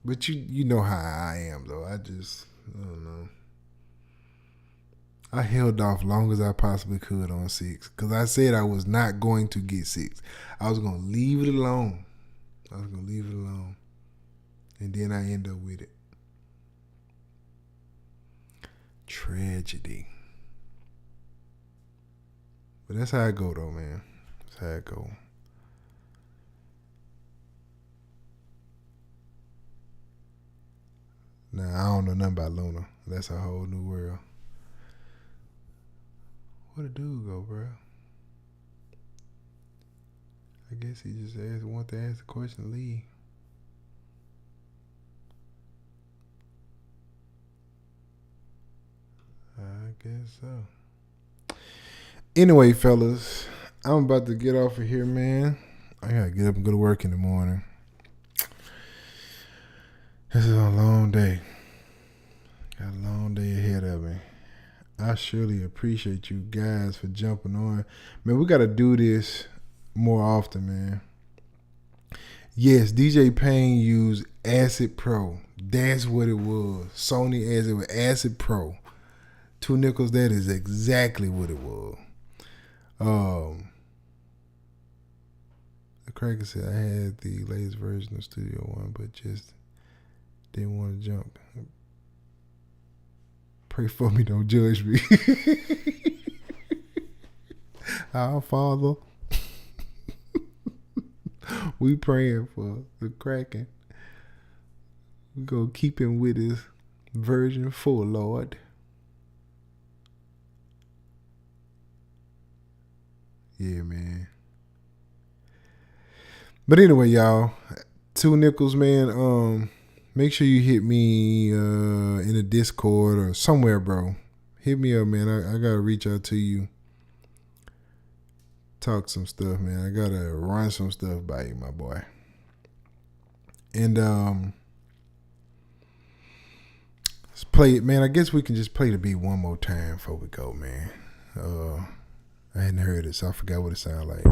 But you know how I am though. I don't know. I held off long as I possibly could on 6 because I said I was not going to get 6. I was going to leave it alone. And then I end up with it. Tragedy. But that's how it go though, man. That's how it go. Now, I don't know nothing about Luna. That's a whole new world. Where'd the dude go, bro? I guess he just wanted to ask the question, leave. I guess so. Anyway, fellas, I'm about to get off of here, man. I gotta get up and go to work in the morning. This is a long day. Got a long day ahead of me. I surely appreciate you guys for jumping on. Man, we got to do this more often, man. Yes, DJ Payne used Acid Pro. That's what it was. Sony as it was Acid Pro. 2 Nickels, that is exactly what it was. The Cracker said I had the latest version of Studio One, but just didn't want to jump. Pray for me, don't judge me. Our Father, we praying for the Kraken. We gonna keep him with his version 4, Lord. Yeah, man. But anyway, y'all, 2 Nickels, man. Make sure you hit me in the Discord or somewhere, bro. Hit me up, man. I gotta reach out to you. Talk some stuff, man. I gotta run some stuff by you, my boy. And let's play it, man. I guess we can just play the beat one more time before we go, man. I hadn't heard it, so I forgot what it sounded like.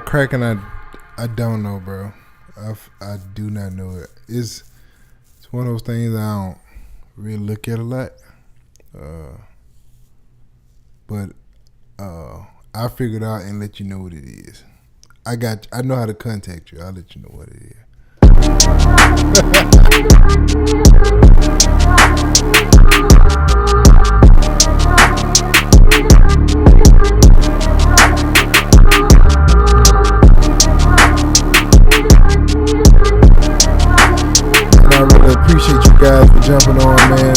Kraken, I don't know, bro. I do not know it. It's one of those things I don't really look at a lot. But I figured out and let you know what it is. I know how to contact you. I'll let you know what it is. I really appreciate you guys for jumping on, man.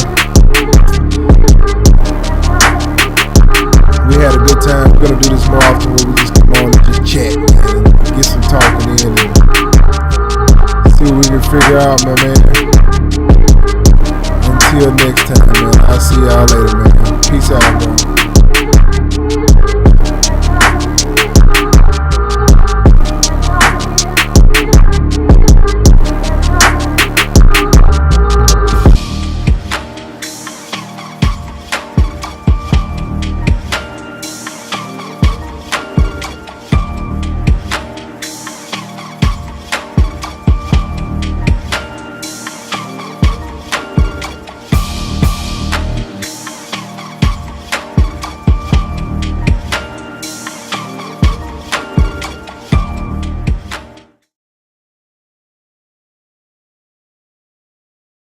We had a good time. We're gonna do this more often where we just come on and just chat, man, and get some talking in and see what we can figure out, my man. Until next time, man. I'll see y'all later, man. Peace out, bro.